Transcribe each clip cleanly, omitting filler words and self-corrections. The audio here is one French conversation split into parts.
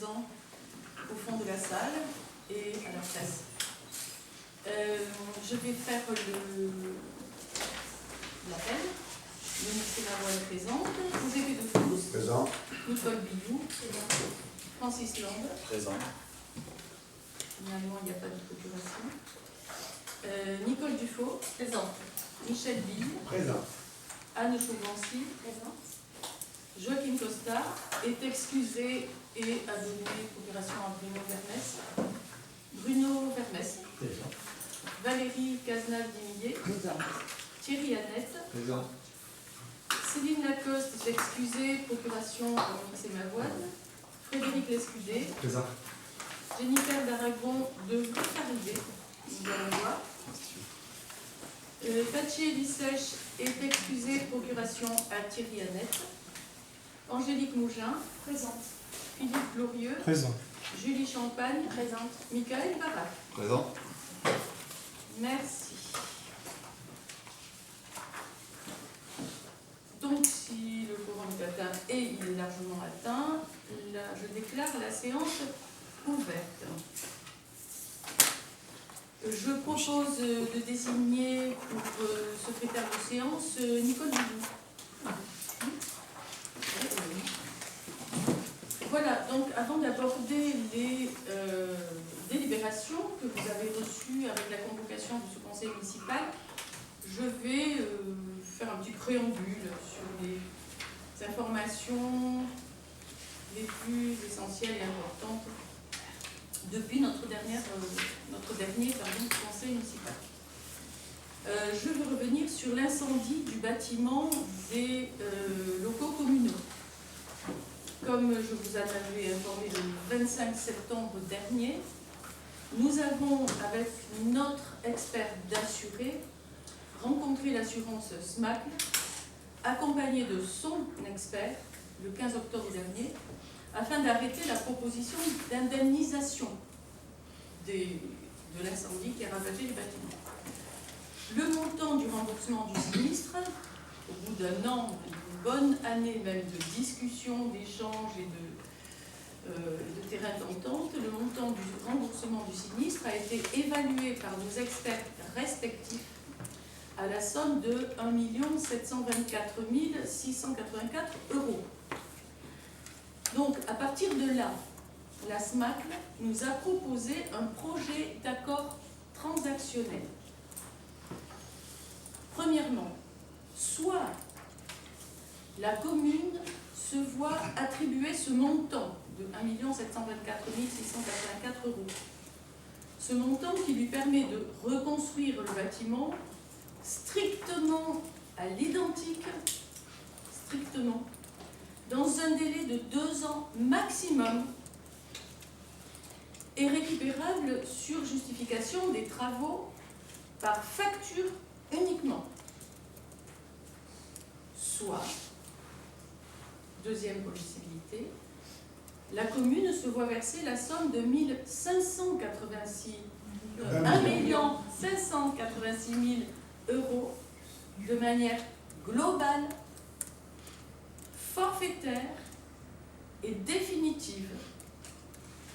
présents au fond de la salle et à la presse. Je vais faire l'appel. Ministre Mavoine est présente. José Pedefous. Présent. Nicole Billou. Francis Land. Présent. Finalement, il n'y a pas de procuration. Nicole Dufaux. Présente. Michel Bill. Présent. Anne Chauvency. Présente. Joachim Costa est excusé et a donné procuration à Bruno Vermès. Bruno Vermès. Présent. Valérie Cazenave-Dimillier. Présente. Thierry Annette. Présent. Céline Lacoste est excusée, procuration à Mix Mavoine. Frédéric Lescudé. Présent. Jennifer d'Aragon devrait arriver. Nous allons voir. Pachi Elisèche est excusée, procuration à Thierry Annette. Angélique Mougin. Présente. Philippe Glorieux. Présent. Julie Champagne. Présente. Michael Barak. Présent. Merci. Donc, si le quorum est atteint, et il est largement atteint, là, je déclare la séance ouverte. Je propose de désigner pour secrétaire de séance Nicole Billou. Voilà, donc avant d'aborder les délibérations que vous avez reçues avec la convocation de ce conseil municipal, je vais faire un petit préambule sur les informations les plus essentielles et importantes depuis notre dernier conseil municipal. Je veux revenir sur l'incendie du bâtiment des locaux communaux. Comme je vous en avais informé le 25 septembre dernier, nous avons, avec notre expert d'assuré, rencontré l'assurance SMAC, accompagné de son expert, le 15 octobre dernier, afin d'arrêter la proposition d'indemnisation de l'incendie qui a ravagé les bâtiments. Le montant du remboursement du sinistre, au bout d'un an, une bonne année même de discussion, d'échanges et de terrain d'entente, le montant du remboursement du sinistre a été évalué par nos experts respectifs à la somme de 1 724 684 €. Donc, à partir de là, la SMAC nous a proposé un projet d'accord transactionnel. Premièrement, soit la commune se voit attribuer ce montant de 1 724 684 €. Ce montant qui lui permet de reconstruire le bâtiment strictement à l'identique, strictement, dans un délai de 2 ans maximum, et récupérable sur justification des travaux par facture uniquement. Soit, deuxième possibilité, la commune se voit verser la somme de 1 586 000 € de manière globale, forfaitaire et définitive,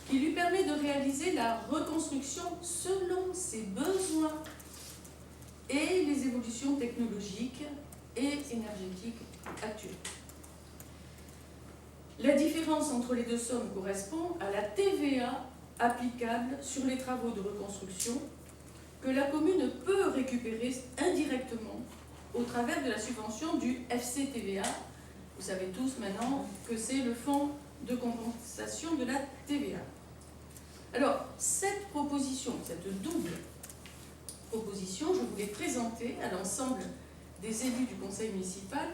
qui lui permet de réaliser la reconstruction selon ses besoins et les évolutions technologiques et énergétiques actuelles. La différence entre les deux sommes correspond à la TVA applicable sur les travaux de reconstruction que la commune peut récupérer indirectement au travers de la subvention du FCTVA. Vous savez tous maintenant que c'est le fonds de compensation de la TVA. Alors, cette proposition, cette double proposition, je vous l'ai présentée à l'ensemble des élus du conseil municipal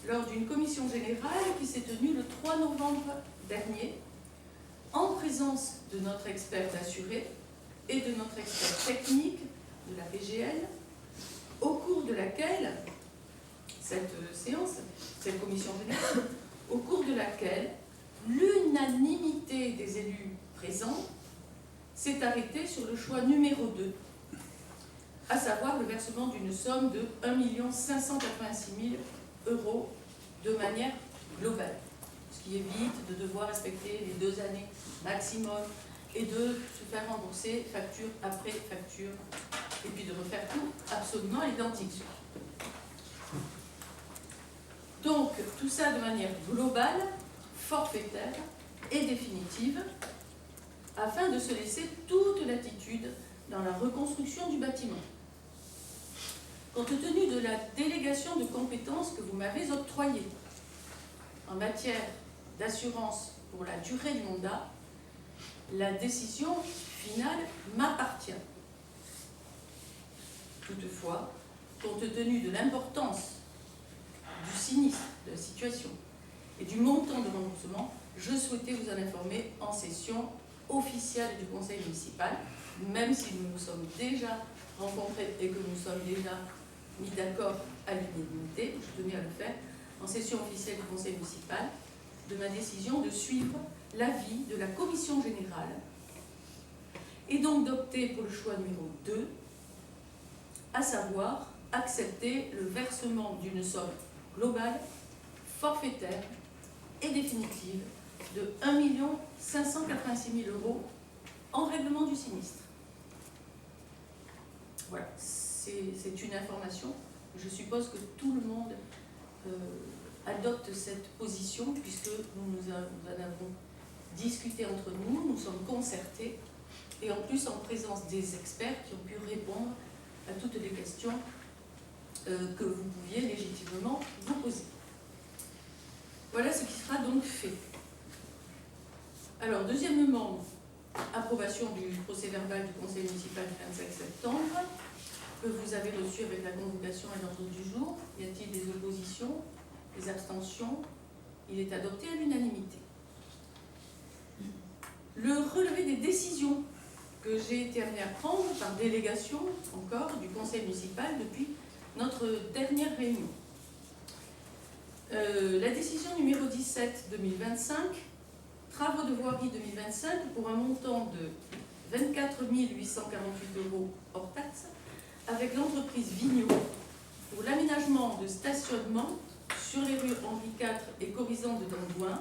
lors d'une commission générale qui s'est tenue le 3 novembre dernier, en présence de notre expert d'assuré et de notre expert technique de la PGL, au cours de laquelle, cette commission générale, au cours de laquelle l'unanimité des élus présents s'est arrêtée sur le choix numéro 2, à savoir le versement d'une somme de 1 586 000 € de manière globale, ce ce qui évite de devoir respecter les 2 années maximum et de se faire rembourser facture après facture, et puis de refaire tout absolument à l'identique. Donc, tout ça de manière globale, forfaitaire et définitive, afin de se laisser toute latitude dans la reconstruction du bâtiment. Compte tenu de la délégation de compétences que vous m'avez octroyée en matière d'assurance pour la durée du mandat, la décision finale m'appartient. Toutefois, compte tenu de l'importance du sinistre, de la situation et du montant de remboursement, je souhaitais vous en informer en session officielle du conseil municipal, même si nous nous sommes déjà rencontrés et que nous sommes déjà mis d'accord à l'unanimité, je tenais à le faire, en session officielle du conseil municipal, de ma décision de suivre l'avis de la commission générale et donc d'opter pour le choix numéro 2, à savoir accepter le versement d'une somme globale, forfaitaire et définitive de 1 586 000 € en règlement du sinistre. Voilà, c'est une information. Je suppose que tout le monde adopte cette position, puisque nous en avons discuté entre nous, nous sommes concertés, et en plus en présence des experts qui ont pu répondre à toutes les questions que vous pouviez légitimement vous poser. Voilà ce qui sera donc fait. Alors, deuxièmement, approbation du procès-verbal du conseil municipal du 25 septembre, que vous avez reçu avec la convocation et l'ordre du jour. Y a-t-il des oppositions, des abstentions? Il est adopté à l'unanimité. Le relevé des décisions que j'ai été amenée à prendre par délégation, encore, du conseil municipal depuis notre dernière réunion. La décision numéro 17-2025, travaux de voirie 2025 pour un montant de 24 848 € hors taxe, avec l'entreprise Vigneault pour l'aménagement de stationnement sur les rues Henri IV et Corizon de Dandouin,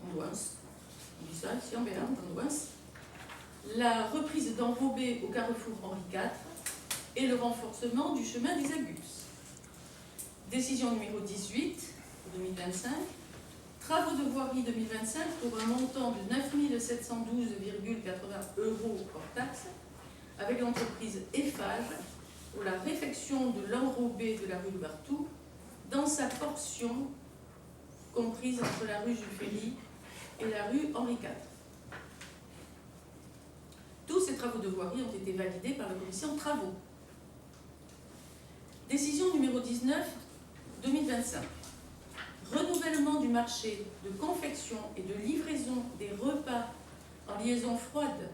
on dit ça ici en Béarn, Dandouin, la reprise d'enrobé au carrefour Henri IV et le renforcement du chemin des Agus. Décision numéro 18 2025, travaux de voirie 2025 pour un montant de 9 712,80 € hors taxe, avec l'entreprise Eiffage pour la réfection de l'enrobé de la rue de Bartou dans sa portion comprise entre la rue Jules Ferry et la rue Henri IV. Tous ces travaux de voirie ont été validés par la commission de travaux. Décision numéro 19-2025. Renouvellement du marché de confection et de livraison des repas en liaison froide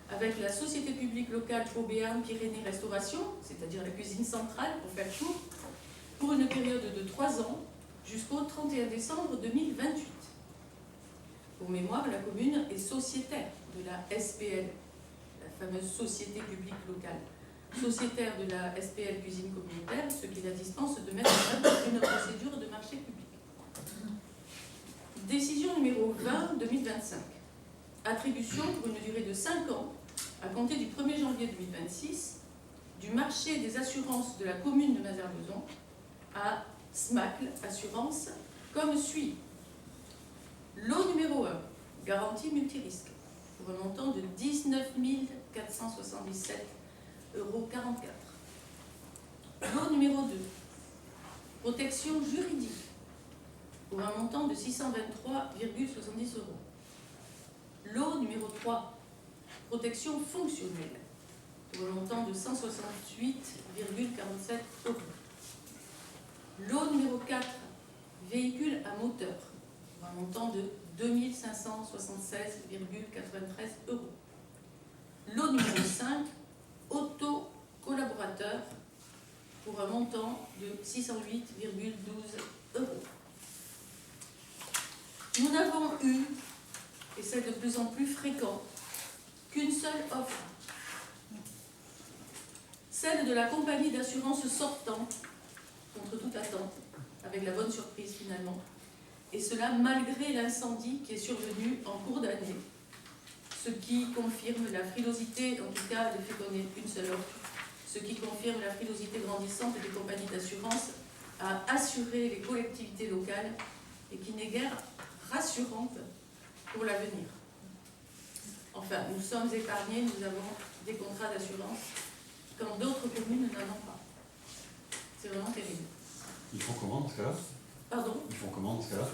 avec la société publique locale Pau-Béarn Pyrénées Restauration, c'est-à-dire la cuisine centrale pour faire court, pour une période de 3 ans jusqu'au 31 décembre 2028. Pour mémoire, la commune est sociétaire de la SPL, la fameuse société publique locale, sociétaire de la SPL cuisine communautaire, ce qui la dispense de mettre en œuvre une procédure de marché public. Décision numéro 20-2025. Attribution pour une durée de 5 ans, à compter du 1er janvier 2026, du marché des assurances de la commune de Mazères-Bezons à SMACL Assurance, comme suit. Lot numéro 1, garantie multirisque, pour un montant de 19 477,44 €. Lot numéro 2, protection juridique, pour un montant de 623,70 €. Lot numéro 3, protection fonctionnelle, pour un montant de 168,47 €. Lot numéro 4, véhicule à moteur, pour un montant de 2 576,93 €. Lot numéro 5, auto-collaborateur, pour un montant de 608,12 €. Nous n'avons eu, et c'est de plus en plus fréquent, qu'une seule offre, celle de la compagnie d'assurance sortante, contre toute attente, avec la bonne surprise finalement, et cela malgré l'incendie qui est survenu en cours d'année, ce qui confirme la frilosité, en tout cas, elle fait connaître une seule offre, ce qui confirme la frilosité grandissante des compagnies d'assurance à assurer les collectivités locales et qui n'est guère rassurante pour l'avenir. Enfin, nous sommes épargnés, nous avons des contrats d'assurance quand d'autres communes n'en ont pas. C'est vraiment terrible. Ils font comment dans ce cas-là? Pardon? Ils font comment dans ce cas-là?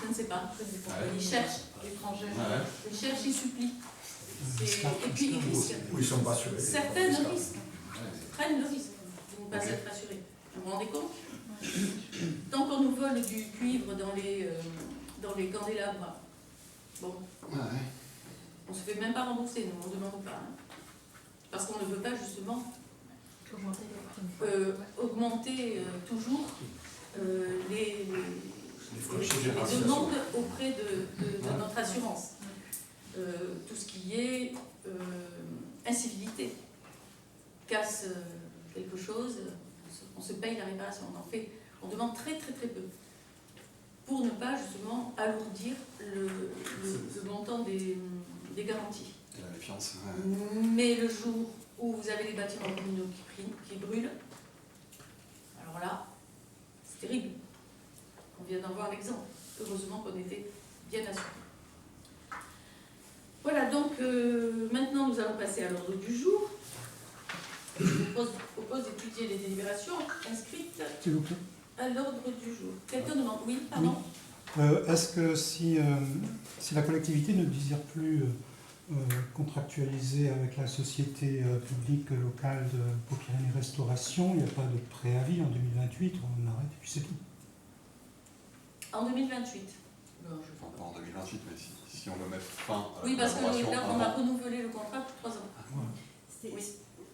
Je ne sais pas. Ils cherchent l'étranger. Ils cherchent, ils supplient. Et puis ils risquent. Ou ils sont pas assurés. Certaines risquent. Prennent le risque de ne pas être assurés. Vous vous rendez compte? Tant qu'on nous vole du cuivre dans les candélabres, bon, on ne se fait même pas rembourser, nous, on ne demande pas. Hein. Parce qu'on ne veut pas justement augmenter toujours les demandes auprès de notre assurance. Tout ce qui est incivilité, casse quelque chose, on se paye la réparation, on demande très très très peu pour ne pas justement alourdir le montant des garanties. Et la méfiance. Mais le jour où vous avez les bâtiments communaux qui brûlent, alors là, c'est terrible. On vient d'en voir l'exemple. Heureusement qu'on était bien assurés. Voilà, donc maintenant nous allons passer à l'ordre du jour. Je vous propose d'étudier les délibérations inscrites à l'ordre du jour. Quelqu'un demande? Oui, pardon. Oui. Est-ce que si la collectivité ne désire plus contractualiser avec la société publique locale pour Pyrénées Restauration, il n'y a pas de préavis en 2028, on arrête et puis c'est tout? En 2028. Pas en 2028, mais si on veut mettre fin à la oui, parce que collaboration là, on a renouvelé le contrat pour 3 ans. Ouais. Oui.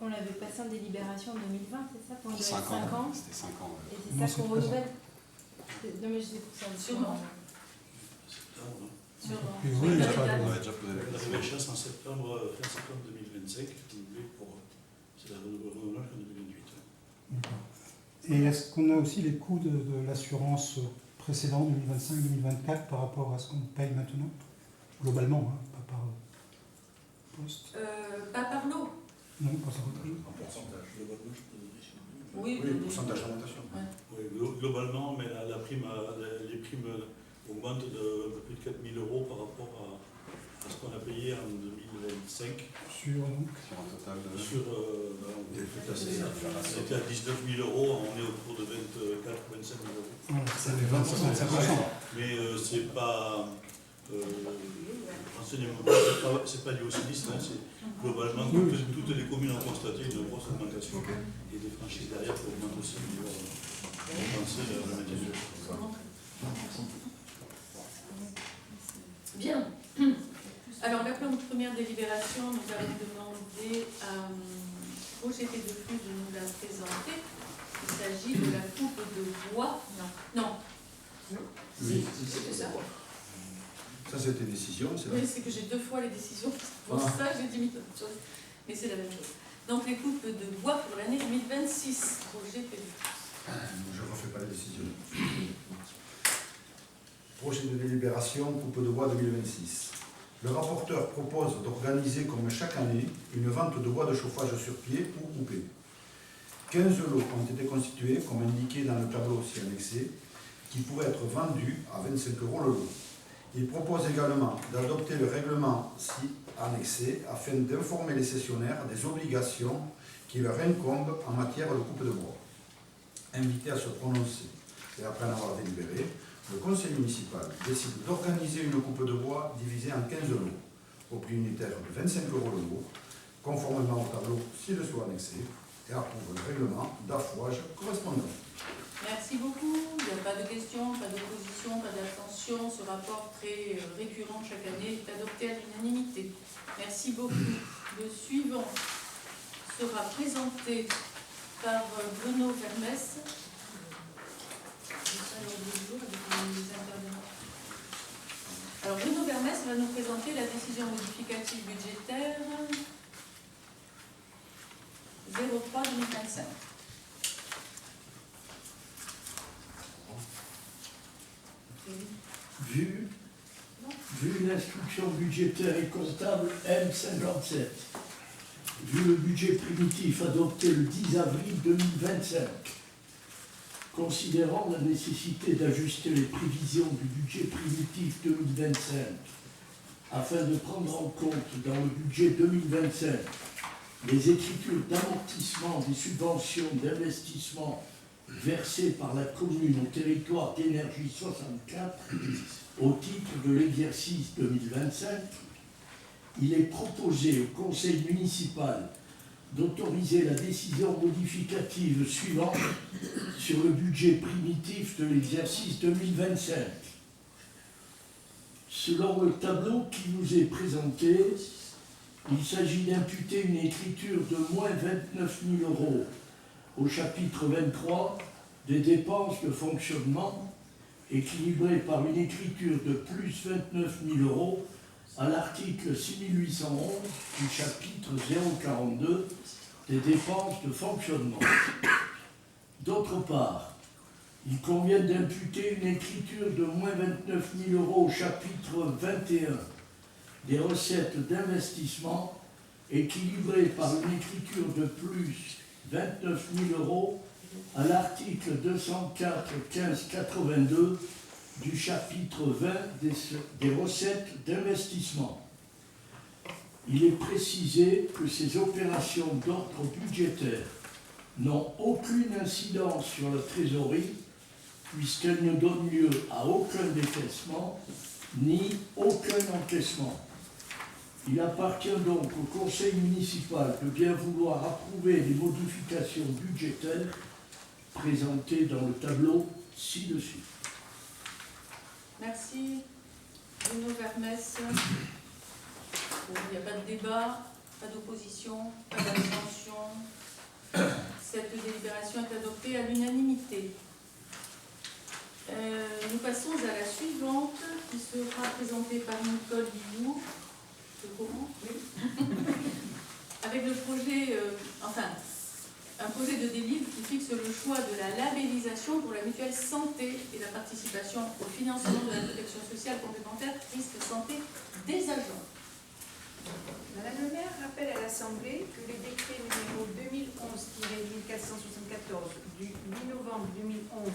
On l'avait passé en délibération en 2020, c'est ça? Pour 5 ans. C'était 5 ans. Et c'est ça qu'on renouvelle? Non, mais je sais pour ça. Sûrement. Et oui, il n'y a pas On de... avait déjà posé la La question. nouvelle chasse en septembre, fin septembre 2025, c'est la renouvelable en 2028. D'accord. Et est-ce qu'on a aussi les coûts de l'assurance précédente, 2025-2024, par rapport à ce qu'on paye maintenant? Globalement, hein, pas par poste. Pas par l'eau. Non, pas par autre chose. En pourcentage. Globalement, je peux donner chez nous. Oui, Oui, pourcentage d'augmentation. Oui, globalement, mais les primes augmentent de un peu plus de 4 000 € par rapport à ce qu'on a payé en 2025. Sur donc Sur un total de... C'était à 19 000 €, on est autour de 24 000 ou 25 000 €. voilà, ça fait 20-65%. Mais c'est pas. Renseignement, c'est pas lié au sinistre, hein, c'est globalement toutes les communes ont constaté une grosse augmentation et des franchises derrière qui augmentent aussi. Penser à la maîtrise. Bien. Alors, la première délibération, nous avons demandé à Roger Pédefou de nous la présenter. Il s'agit de la coupe de bois. Non. Oui. C'était ça. Ça, c'était une décision. Oui, c'est que j'ai 2 fois les décisions. Pour ça, j'ai dit autre chose. Mais c'est la même chose. Donc, les coupes de bois pour l'année 2026. Roger Pédefou. Je ne refais pas les décisions. Projet de délibération, coupe de bois 2026. Le rapporteur propose d'organiser, comme chaque année, une vente de bois de chauffage sur pied ou coupé. 15 lots ont été constitués, comme indiqué dans le tableau aussi annexé, qui pourraient être vendus à 25 € le lot. Il propose également d'adopter le règlement ci annexé afin d'informer les cessionnaires des obligations qui leur incombent en matière de coupe de bois. Invité à se prononcer et après en avoir délibéré, le conseil municipal décide d'organiser une coupe de bois divisée en 15 lots, au prix unitaire de 25 € le lot, conformément au tableau ci-dessous annexé, et approuve le règlement d'affouage correspondant. Merci beaucoup. Il n'y a pas de questions, pas d'opposition, pas d'abstention. Ce rapport très récurrent chaque année est adopté à l'unanimité. Merci beaucoup. Le suivant sera présenté par Bruno Vermès. Alors Bruno Vermès va nous présenter la décision modificative budgétaire 03-2025. Vu l'instruction budgétaire et comptable M57, vu le budget primitif adopté le 10 avril 2025, considérant la nécessité d'ajuster les prévisions du budget primitif 2025 afin de prendre en compte dans le budget 2025 les écritures d'amortissement des subventions d'investissement versées par la commune au territoire d'énergie 64 au titre de l'exercice 2025, il est proposé au conseil municipal d'autoriser la décision modificative suivante sur le budget primitif de l'exercice 2025. Selon le tableau qui nous est présenté, il s'agit d'imputer une écriture de moins 29 000 € au chapitre 23 des dépenses de fonctionnement, équilibrée par une écriture de plus 29 000 € à l'article 6811 du chapitre 042 des dépenses de fonctionnement. D'autre part, il convient d'imputer une écriture de moins 29 000 € au chapitre 21 des recettes d'investissement, équilibrée par une écriture de plus 29 000 € à l'article 204-15-82 du chapitre 20 des recettes d'investissement. Il est précisé que ces opérations d'ordre budgétaire n'ont aucune incidence sur la trésorerie puisqu'elles ne donnent lieu à aucun décaissement ni aucun encaissement. Il appartient donc au conseil municipal de bien vouloir approuver les modifications budgétaires présentées dans le tableau ci-dessus. Merci. Bruno Vermès. Bon, il n'y a pas de débat, pas d'opposition, pas d'abstention. Cette délibération est adoptée à l'unanimité. Nous passons à la suivante qui sera présentée par Nicole Guillou. Avec le projet, un projet de délibération qui fixe le choix de la labellisation pour la mutuelle santé et la participation au financement de la protection sociale complémentaire risque santé des agents. Madame le maire rappelle à l'Assemblée que les décrets numéro 2011-1474 du 8 novembre 2011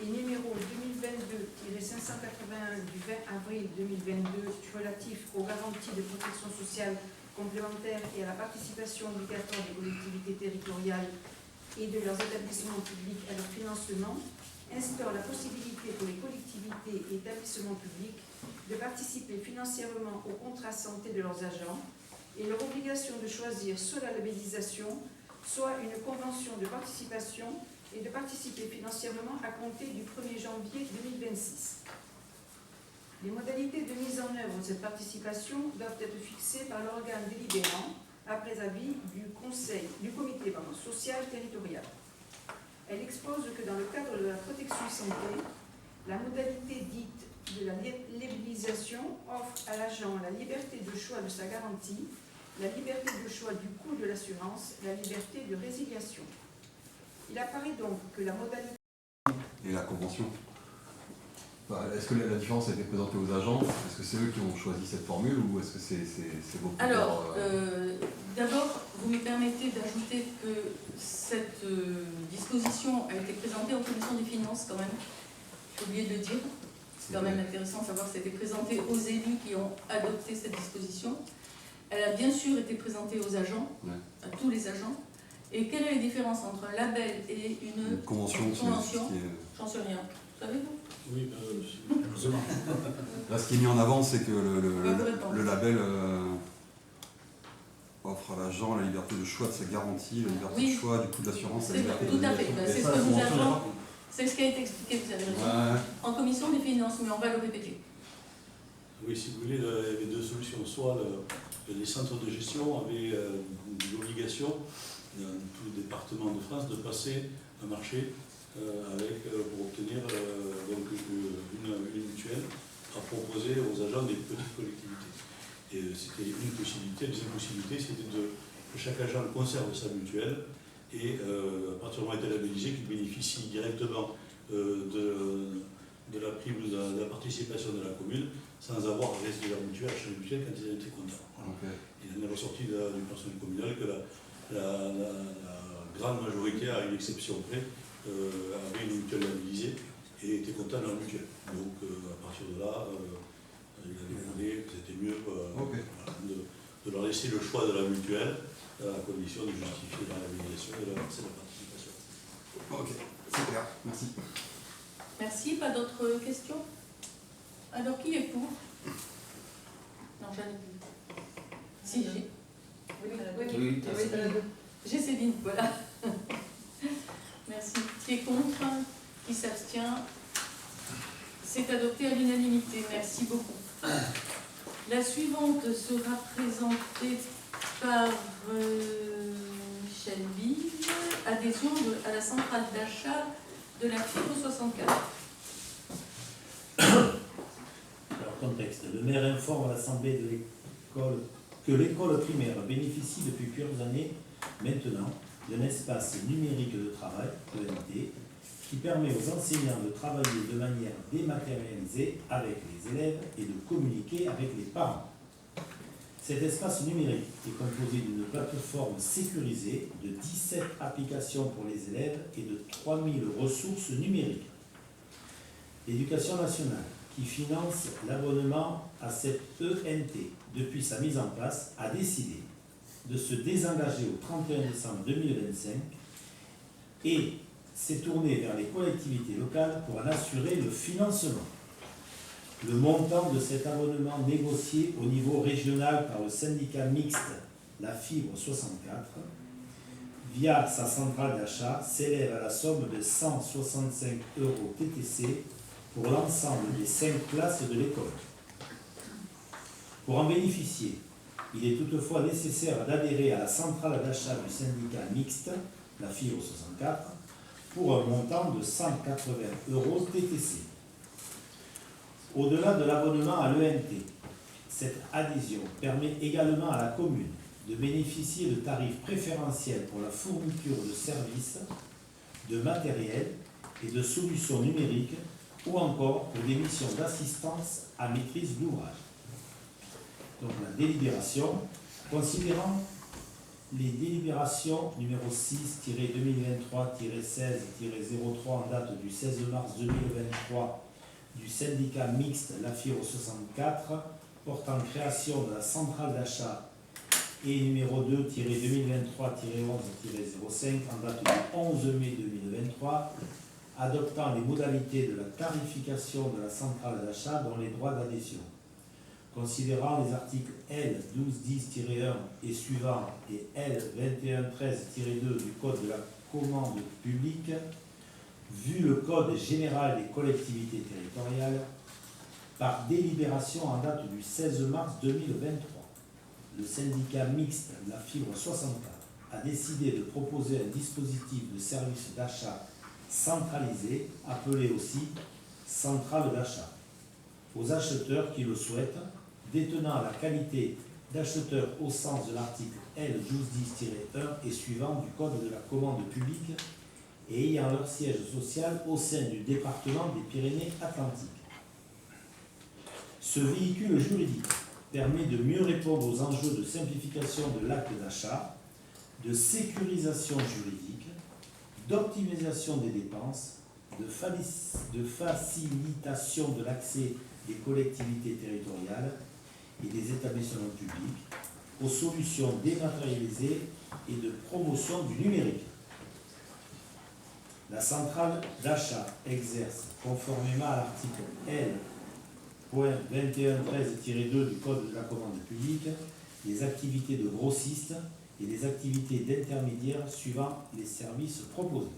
et numéro 2022-581 du 20 avril 2022 relatifs aux garanties de protection sociale complémentaire et à la participation obligatoire des collectivités territoriales et de leurs établissements publics à leur financement instaure la possibilité pour les collectivités et établissements publics de participer financièrement au contrat santé de leurs agents et leur obligation de choisir soit la labellisation, soit une convention de participation et de participer financièrement à compter du 1er janvier 2026. Les modalités de mise en œuvre de cette participation doivent être fixées par l'organe délibérant après avis du comité social territorial. Elle expose que dans le cadre de la protection santé, la modalité dite de la labellisation offre à l'agent la liberté de choix de sa garantie, la liberté de choix du coût de l'assurance, la liberté de résiliation. Il apparaît donc que la modalité... Et la convention. Est-ce que la différence a été présentée aux agents? Est-ce que c'est eux qui ont choisi cette formule ou est-ce que c'est vos Alors, d'abord, vous me permettez d'ajouter que cette disposition a été présentée en commission des finances quand même. J'ai oublié de le dire. C'est quand même intéressant de savoir que ça a été présenté aux élus qui ont adopté cette disposition. Elle a bien sûr été présentée aux agents, à tous les agents. Et quelle est la différence entre un label et une convention? J'en sais rien. Savez-vous? Oui, là, ce qui est mis en avant, c'est que le label offre à l'agent la liberté de choix de sa garantie, la liberté de choix du coût de l'assurance, la liberté de... Tout à fait, c'est ce que nous avons, c'est ce qui a été expliqué, vous avez raison, en commission des finances, mais on va le répéter. Oui, si vous voulez, il y avait deux solutions. Soit les centres de gestion avaient l'obligation, dans tous les départements de France, de passer un marché pour obtenir donc une mutuelle à proposer aux agents des petites collectivités. Et c'était une possibilité. La deuxième possibilité, c'était que chaque agent conserve sa mutuelle et à partir du moment où elle est labellisée, qu'il bénéficie directement de de la prime de la participation de la commune sans avoir à rester leur mutuelle, à chaque mutuelle quand ils étaient contents. Voilà. Ok. Il en est ressorti du personnel communal que la grande majorité, à une exception près, avait une mutuelle labellisée et était content de leur mutuelle. Donc à partir de là, il a décidé que c'était mieux Ok. voilà, de leur laisser le choix de la mutuelle à condition de justifier la labellisation et de leur verser la participation. Ok, c'est clair, merci. Merci, pas d'autres questions? Alors, qui est pour? Non, j'en ai plus. Si, j'ai. Oui, J'ai Céline, voilà. Merci. Qui est contre? Qui s'abstient? C'est adopté à l'unanimité. Merci beaucoup. La suivante sera présentée par Michel Bille. Adhésion à la centrale d'achat de la fibre 64. Alors, contexte. Le maire informe à l'Assemblée de l'école que l'école primaire bénéficie depuis plusieurs années maintenant d'un espace numérique de travail, ENT, qui permet aux enseignants de travailler de manière dématérialisée avec les élèves et de communiquer avec les parents. Cet espace numérique est composé d'une plateforme sécurisée de 17 applications pour les élèves et de 3000 ressources numériques. L'Éducation nationale, qui finance l'abonnement à cette ENT depuis sa mise en place, a décidé de se désengager au 31 décembre 2025 et s'est tournée vers les collectivités locales pour en assurer le financement. Le montant de cet abonnement négocié au niveau régional par le syndicat mixte La Fibre 64 via sa centrale d'achat s'élève à la somme de 165 € TTC pour l'ensemble des 5 classes de l'école. Pour en bénéficier, il est toutefois nécessaire d'adhérer à la centrale d'achat du syndicat mixte La Fibre 64 pour un montant de 180 € TTC. Au-delà de l'abonnement à l'ENT, cette adhésion permet également à la commune de bénéficier de tarifs préférentiels pour la fourniture de services, de matériel et de solutions numériques ou encore pour des missions d'assistance à maîtrise d'ouvrage. Donc la délibération, considérant les délibérations numéro 6-2023-16-03 en date du 16 mars 2023 du syndicat mixte La Fibre 64 portant création de la centrale d'achat et numéro 2-2023-11-05 en date du 11 mai 2023 adoptant les modalités de la tarification de la centrale d'achat dont les droits d'adhésion. Considérant les articles L 1210-1 et suivants et L 2113-2 du Code de la commande publique, vu le Code général des collectivités territoriales, par délibération en date du 16 mars 2023, le syndicat mixte La Fibre 64 a décidé de proposer un dispositif de service d'achat centralisé, appelé aussi centrale d'achat, aux acheteurs qui le souhaitent, détenant la qualité d'acheteur au sens de l'article L 1210-1 et suivant du Code de la commande publique et ayant leur siège social au sein du département des Pyrénées-Atlantiques. Ce véhicule juridique permet de mieux répondre aux enjeux de simplification de l'acte d'achat, de sécurisation juridique, d'optimisation des dépenses, de facilitation de l'accès des collectivités territoriales et des établissements publics aux solutions dématérialisées et de promotion du numérique. La centrale d'achat exerce, conformément à l'article L.2113-2 du Code de la commande publique, les activités de grossiste et les activités d'intermédiaire suivant les services proposés.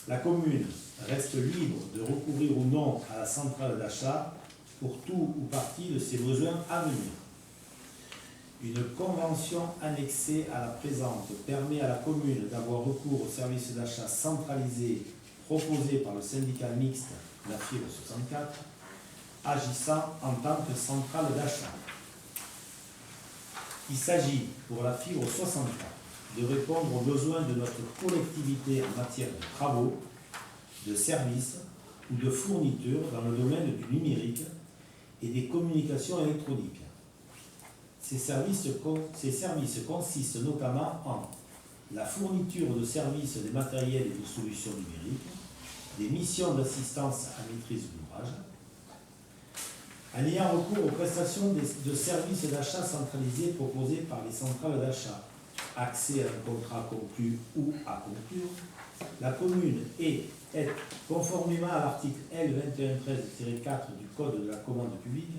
La commune reste libre de recourir ou non à la centrale d'achat pour tout ou partie de ses besoins à venir. Une convention annexée à la présente permet à la commune d'avoir recours au service d'achat centralisé proposé par le syndicat mixte La Fibre 64, agissant en tant que centrale d'achat. Il s'agit pour La Fibre 64 de répondre aux besoins de notre collectivité en matière de travaux, de services, ou de fourniture dans le domaine du numérique et des communications électroniques. Ces services consistent notamment en la fourniture de services de matériel et de solutions numériques, des missions d'assistance à maîtrise d'ouvrage, en ayant recours aux prestations de services d'achat centralisés proposés par les centrales d'achat, accès à un contrat conclu ou à conclure, la commune est, conformément à l'article L. 2113-4 du Code de la commande publique,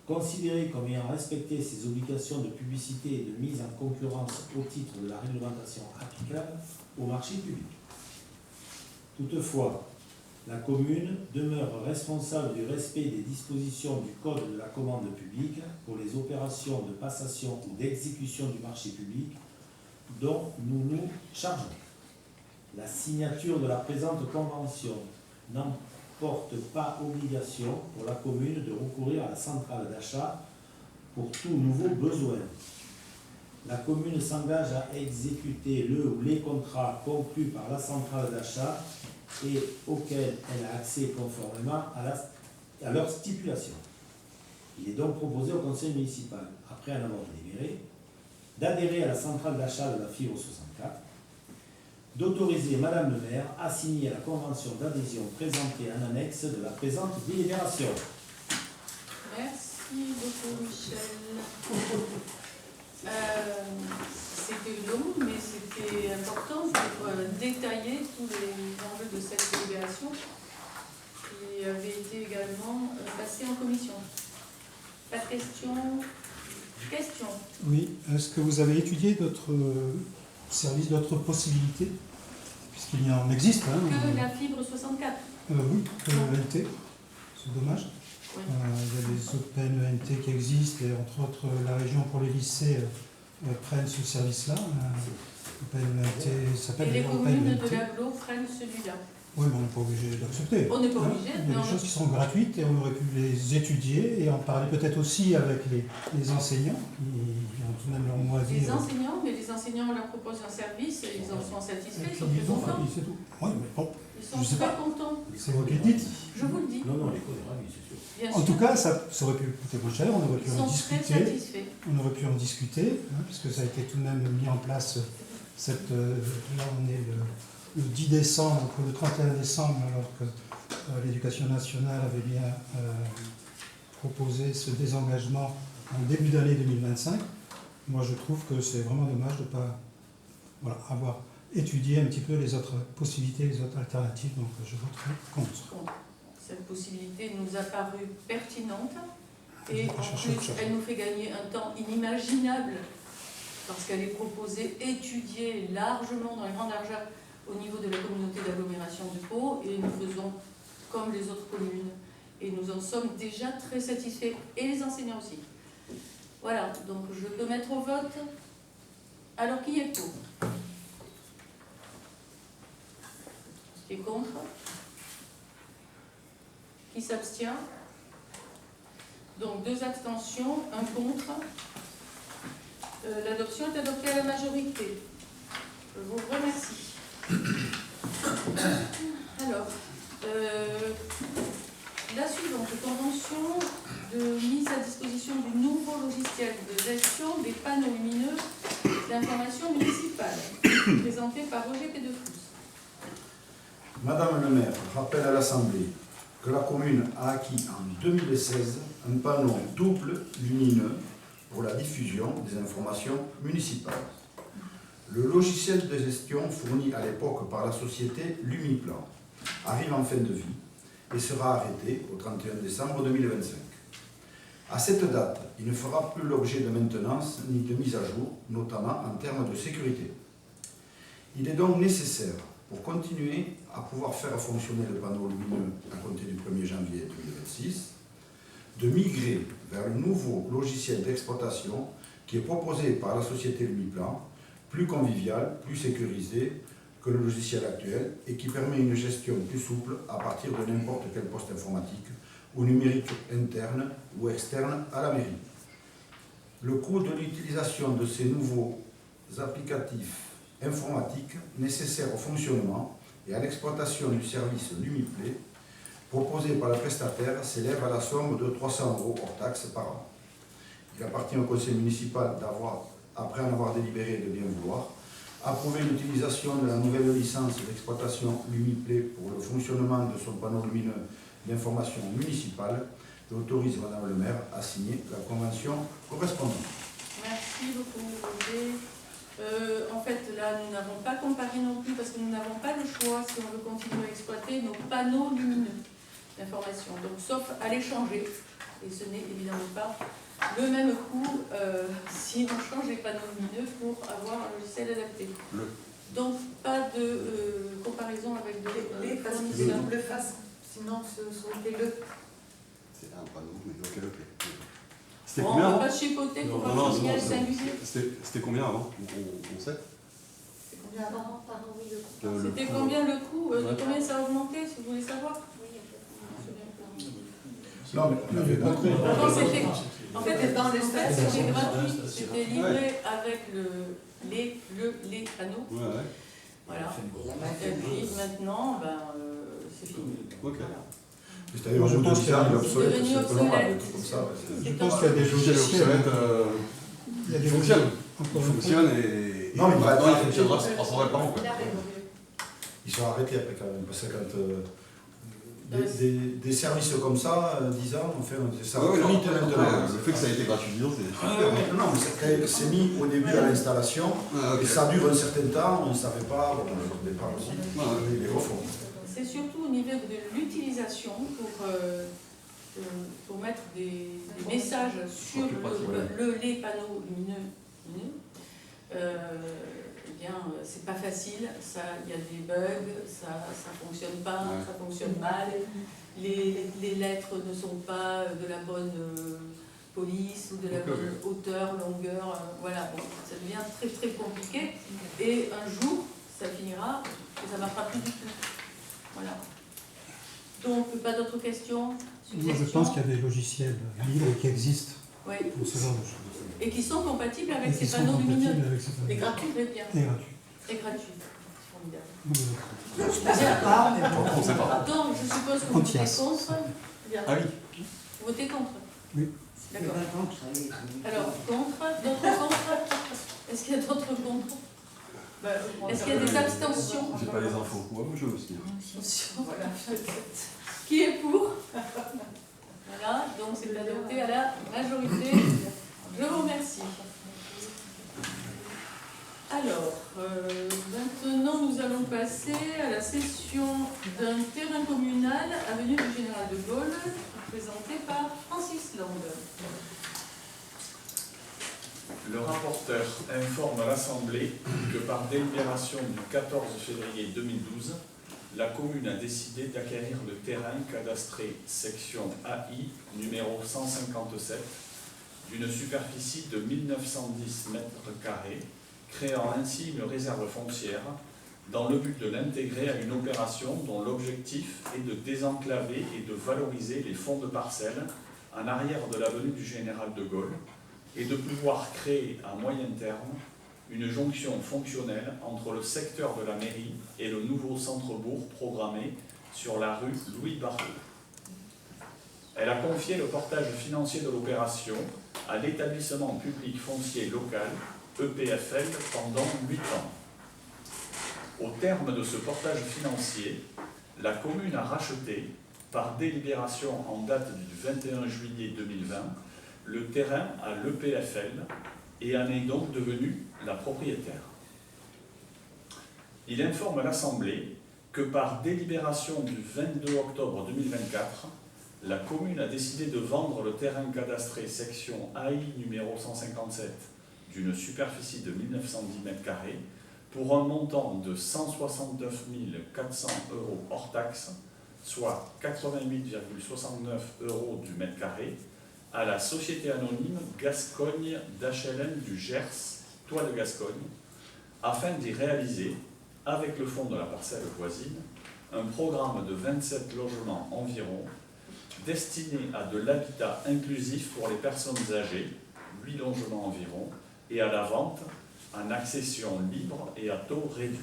considérée comme ayant respecté ses obligations de publicité et de mise en concurrence au titre de la réglementation applicable au marché public. Toutefois, la commune demeure responsable du respect des dispositions du Code de la commande publique pour les opérations de passation ou d'exécution du marché public dont nous nous chargeons. La signature de la présente convention n'emporte pas obligation pour la commune de recourir à la centrale d'achat pour tout nouveau besoin. La commune s'engage à exécuter le ou les contrats conclus par la centrale d'achat et auxquels elle a accès conformément à leur stipulation. Il est donc proposé au conseil municipal, après en avoir délibéré, d'adhérer à la centrale d'achat de la fibre 64, d'autoriser Madame le maire à signer la convention d'adhésion présentée en annexe de la présente délibération. Merci beaucoup, Michel. C'était long, mais c'était important pour détailler tous les enjeux de cette délibération qui avait été également passée en commission. Pas de questions? Questions? Oui, est-ce que vous avez étudié d'autres services, d'autres possibilités? Puisqu'il y en existe. Hein, que la fibre 64. Oui, que l'ENT, c'est dommage. Oui. Il y a des Open ENT qui existent, et entre autres la région pour les lycées prennent ce service-là. Open ENT s'appelle. Et les Open communes ENT. de l'agglo prennent celui-là. Oui, mais on n'est pas obligé d'accepter. On n'est pas obligé. Il y a des choses qui sont gratuites et on aurait pu les étudier et en parler peut-être aussi avec les enseignants qui ont tout de même leur mot à dire. Les enseignants, mais les enseignants leur proposent un service, et ils en sont satisfaits, ils sont Ils très ont contents. c'est tout. Oui, mais bon, Ils sont je sais très pas. contents. C'est vous qui le dites. Je vous le dis. Non, l'école est ravie, c'est sûr. Bien En sûr. tout cas, ça aurait pu coûter moins cher, on aurait pu Ils en sont très discuter. satisfaits. On aurait pu en discuter, puisque ça a été tout de même mis en place cette. Là, on est le 10 décembre, le 31 décembre, alors que l'Éducation nationale avait bien proposé ce désengagement en début d'année 2025. Moi, je trouve que c'est vraiment dommage de ne pas avoir étudié un petit peu les autres possibilités, les autres alternatives, donc je voterai contre. Bon, cette possibilité nous a paru pertinente et en Chercher plus autre chose. elle nous fait gagner un temps inimaginable parce qu'elle est proposée, étudiée largement dans les grandes largeurs au niveau de la communauté d'agglomération du Pau, et nous faisons comme les autres communes et nous en sommes déjà très satisfaits, et les enseignants aussi. Voilà, donc je peux mettre au vote. Alors qui est pour? Qui est contre? Qui s'abstient? Donc 2 abstentions, 1 contre. L'adoption est adoptée à la majorité. Je vous remercie. Alors, la suivante, convention de mise à disposition du nouveau logiciel de gestion des panneaux lumineux d'information municipale, présenté par Roger Pédefous. Madame le maire rappelle à l'Assemblée que la commune a acquis en 2016 un panneau double lumineux pour la diffusion des informations municipales. Le logiciel de gestion fourni à l'époque par la société Lumiplan arrive en fin de vie et sera arrêté au 31 décembre 2025. À cette date, il ne fera plus l'objet de maintenance ni de mise à jour, notamment en termes de sécurité. Il est donc nécessaire, pour continuer à pouvoir faire fonctionner le panneau lumineux à compter du 1er janvier 2026, de migrer vers le nouveau logiciel d'exploitation qui est proposé par la société Lumiplan, plus convivial, plus sécurisé que le logiciel actuel et qui permet une gestion plus souple à partir de n'importe quel poste informatique ou numérique interne ou externe à la mairie. Le coût de l'utilisation de ces nouveaux applicatifs informatiques nécessaires au fonctionnement et à l'exploitation du service Lumiplay proposé par le prestataire s'élève à la somme de 300 € hors taxe par an. Il appartient au conseil municipal d'avoir, après en avoir délibéré de bien vouloir, approuvé l'utilisation de la nouvelle licence d'exploitation Lumiplay pour le fonctionnement de son panneau lumineux d'information municipale et autorise Madame le maire à signer la convention correspondante. Merci beaucoup, Roger. En fait, là, nous n'avons pas comparé non plus parce que nous n'avons pas le choix si on veut continuer à exploiter nos panneaux lumineux d'information. Donc, sauf à les changer, et ce n'est évidemment pas le même coût si on change les panneaux lumineux pour avoir un logiciel adapté. Donc, pas de comparaison avec de Les parce que c'est double face, sinon ce sont des le. C'est un panneau, mais lequel plaît. C'était Bon, combien on ne va avant? pas chipoter pour Non, un c'est signal bon, singulier. C'était combien avant? On sait? C'est combien par an, oui, le coût. C'était combien le coût de combien ça a augmenté, si vous voulez savoir? Non, mais on avait Non, c'était- En fait, C'était dans l'espace, c'était gratuit, c'était livré avec les panneaux. Ouais, ouais. Voilà. Et puis maintenant, c'est fini. Ok. c'est-à-dire Moi, au je bout de pense 10 ans, il est C'est obsolète, devenu c'est un peu normal, obsolète. des trucs comme ça. Ouais. Je pense qu'il y a des Logiciel logiciels. obsolète, Il y a des il fonctionne. logiciels- Il encore une fois. fonctionne et Non, mais il va maintenant, il être fonctionnera 300 balles par an. Quoi. Ils sont arrêtés après quand même, parce que quand des services comme ça, 10 ans, on fait ça Ouais, non, finit maintenant. le fait que ça a été gratuit 10 ans, c'est Ah, super. ouais, non, mais c'est mis au début à l'installation, Ah, ok. et ça dure un certain temps, on ne savait pas, bon, au départ aussi, Ah, ouais. ils les refont. C'est surtout au niveau de l'utilisation pour mettre des messages sur les panneaux lumineux. Eh bien, c'est pas facile, il y a des bugs, ça fonctionne pas, Ouais. ça fonctionne mal, les lettres ne sont pas de la bonne police ou de la bonne hauteur, longueur, voilà, bon, ça devient très très compliqué et un jour ça finira et ça ne marchera plus du tout. Voilà. Donc, pas d'autres questions? Moi, je pense qu'il y a des logiciels libres qui existent Oui. pour ce genre de choses. Et qui sont compatibles Et avec qui ces sont panneaux compatibles lumineux. avec ces panneaux. Et gratuits, très bien. Et gratuits. Et gratuits. Formidable. Bien. On sait pas. Donc, je suppose que vous votez Antias. contre. Bien. Ah oui. Vous votez contre? Oui. D'accord. Alors, contre, d'autres contre? Est-ce qu'il y a d'autres contre? Est-ce qu'il y a des abstentions? J'ai pas les infos. Ouais, moi je veux aussi. Abstentions. Voilà. Qui est pour? Voilà, donc c'est adopté à la majorité. Je vous remercie. Alors, maintenant nous allons passer à la cession d'un terrain communal avenue du Général de Gaulle, présenté par Francis Lang. Le rapporteur informe l'Assemblée que par délibération du 14 février 2012, la commune a décidé d'acquérir le terrain cadastré section AI numéro 157 d'une superficie de 1910 m², créant ainsi une réserve foncière dans le but de l'intégrer à une opération dont l'objectif est de désenclaver et de valoriser les fonds de parcelles en arrière de l'avenue du Général de Gaulle et de pouvoir créer à moyen terme une jonction fonctionnelle entre le secteur de la mairie et le nouveau centre-bourg programmé sur la rue Louis-Barrault. Elle a confié le portage financier de l'opération à l'établissement public foncier local, EPFL, pendant 8 ans. Au terme de ce portage financier, la commune a racheté, par délibération en date du 21 juillet 2020, le terrain à l'EPFL et en est donc devenu la propriétaire. Il informe l'Assemblée que par délibération du 22 octobre 2024, la commune a décidé de vendre le terrain cadastré section AI numéro 157 d'une superficie de 1910 m² pour un montant de 169 400 € hors taxe, soit 88,69 € du mètre carré, à la société anonyme Gascogne d'HLM du Gers, Toit de Gascogne, afin d'y réaliser, avec le fonds de la parcelle voisine, un programme de 27 logements environ, destiné à de l'habitat inclusif pour les personnes âgées, 8 logements environ, et à la vente en accession libre et à taux réduit.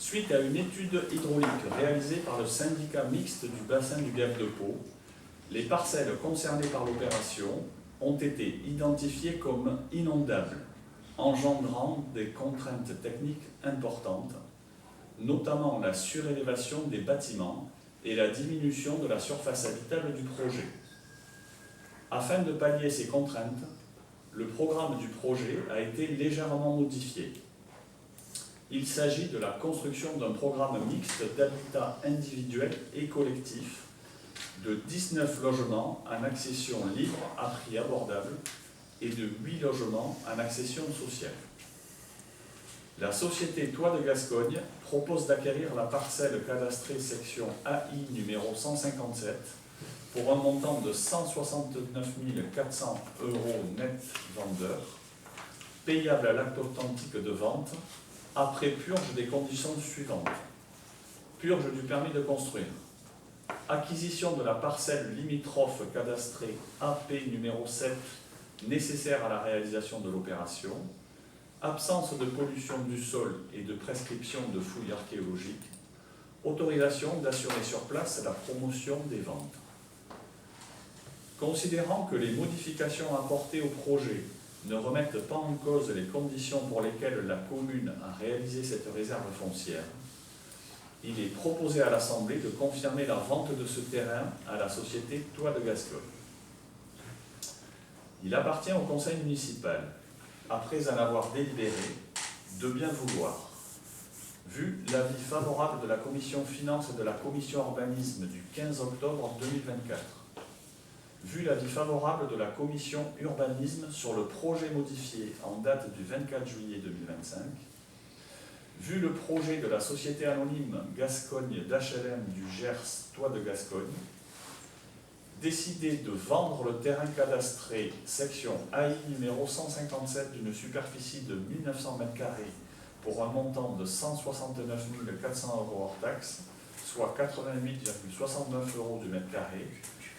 Suite à une étude hydraulique réalisée par le syndicat mixte du bassin du Gave de Pau, les parcelles concernées par l'opération ont été identifiées comme inondables, engendrant des contraintes techniques importantes, notamment la surélévation des bâtiments et la diminution de la surface habitable du projet. Afin de pallier ces contraintes, le programme du projet a été légèrement modifié. Il s'agit de la construction d'un programme mixte d'habitat individuel et collectif de 19 logements en accession libre à prix abordable et de 8 logements en accession sociale. La société Toit de Gascogne propose d'acquérir la parcelle cadastrée section AI numéro 157 pour un montant de 169 400 € net vendeur, payable à l'acte authentique de vente, après purge des conditions suivantes. Purge du permis de construire. Acquisition de la parcelle limitrophe cadastrée AP numéro 7 nécessaire à la réalisation de l'opération. Absence de pollution du sol et de prescription de fouilles archéologiques. Autorisation d'assurer sur place la promotion des ventes. Considérant que les modifications apportées au projet ne remettent pas en cause les conditions pour lesquelles la commune a réalisé cette réserve foncière, il est proposé à l'Assemblée de confirmer la vente de ce terrain à la société Toit de Gascogne. Il appartient au conseil municipal, après en avoir délibéré, de bien vouloir, vu l'avis favorable de la commission finances et de la commission urbanisme du 15 octobre 2024, vu l'avis favorable de la commission urbanisme sur le projet modifié en date du 24 juillet 2025, vu le projet de la société anonyme Gascogne d'HLM du Gers Toit de Gascogne, décidé de vendre le terrain cadastré section AI numéro 157 d'une superficie de 1900 m² pour un montant de 169 400 € hors taxe, soit 88,69 € du mètre carré,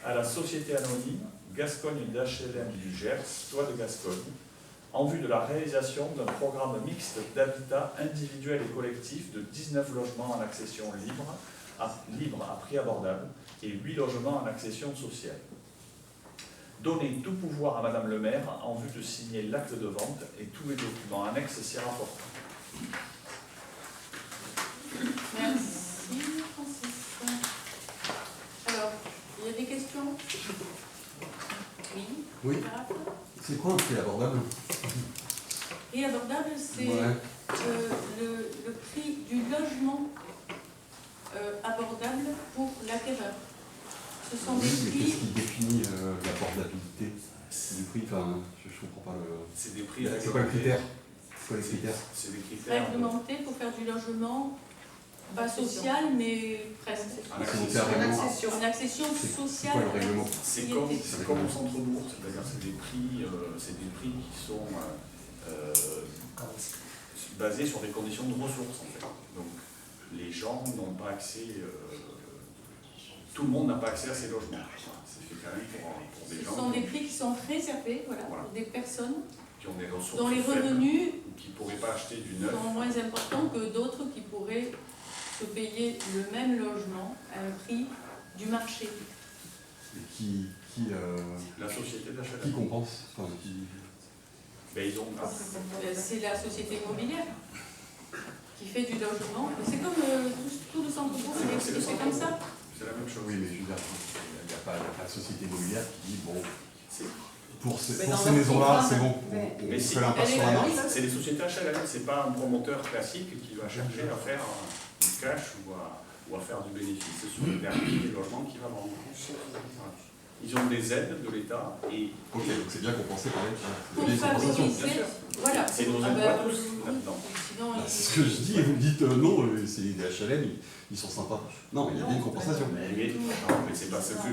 à la société anonyme Gascogne d'HLM du Gers Toit de Gascogne, en vue de la réalisation d'un programme mixte d'habitat individuel et collectif de 19 logements en accession libre à prix abordable et 8 logements en accession sociale. Donner tout pouvoir à Madame le maire en vue de signer l'acte de vente et tous les documents annexes s'y rapportant. Merci, Francis. Alors, il y a des questions? Oui. Oui. C'est quoi un prix abordable? Prix abordable, c'est Ouais. le prix du logement abordable pour l'acquéreur. Ce sont Oui, des mais prix. qu'est-ce qui définit l'abordabilité du prix? Enfin, je comprends pas le... C'est des prix C'est quoi le critère? C'est quoi les critères? C'est des critères Réglementé pour faire du logement, pas social, mais presque. en accession. En accession C'est sociale. quoi le règlement? C'est comme au centre-bourg, c'est-à-dire c'est des prix qui sont basés sur des conditions de ressources en fait. Donc les gens n'ont pas accès, tout le monde n'a pas accès à ces logements. C'est fait quand même pour des gens. Ce sont des prix qui sont réservés Voilà. pour des personnes qui ont des ressources dont les faibles, revenus ou qui ne pourraient pas acheter du neuf. sont moins importants que d'autres qui pourraient se payer le même logement à un prix du marché. Et qui La société d'achat. qui compense? Enfin, Ben, ils ont C'est la société immobilière qui fait du logement. C'est comme tout le centre-bourg, c'est comme ça. C'est la même chose. Oui, mais je veux dire, il n'y a pas de société immobilière qui dit, bon, C'est- pour ces dans ces leur maisons-là, programme, c'est bon, mais- on Mais si, fait l'impasse sur la marque. C'est les sociétés HLM, c'est pas un promoteur classique qui va chercher à faire du cash ou à faire du bénéfice. C'est sur le permis des logements qu'il va vendre. Voilà. Ils ont des aides de l'État et Ok, donc c'est bien compensé quand même. Pour Il y a des compensations. favoriser. Voilà. c'est nos Ah impôts bah, à tous là-dedans. Sinon, Bah, c'est ce que je dis et vous me dites non, c'est des HLM, ils sont sympas. Non, il y a bien une compensation. Mais c'est pas ce que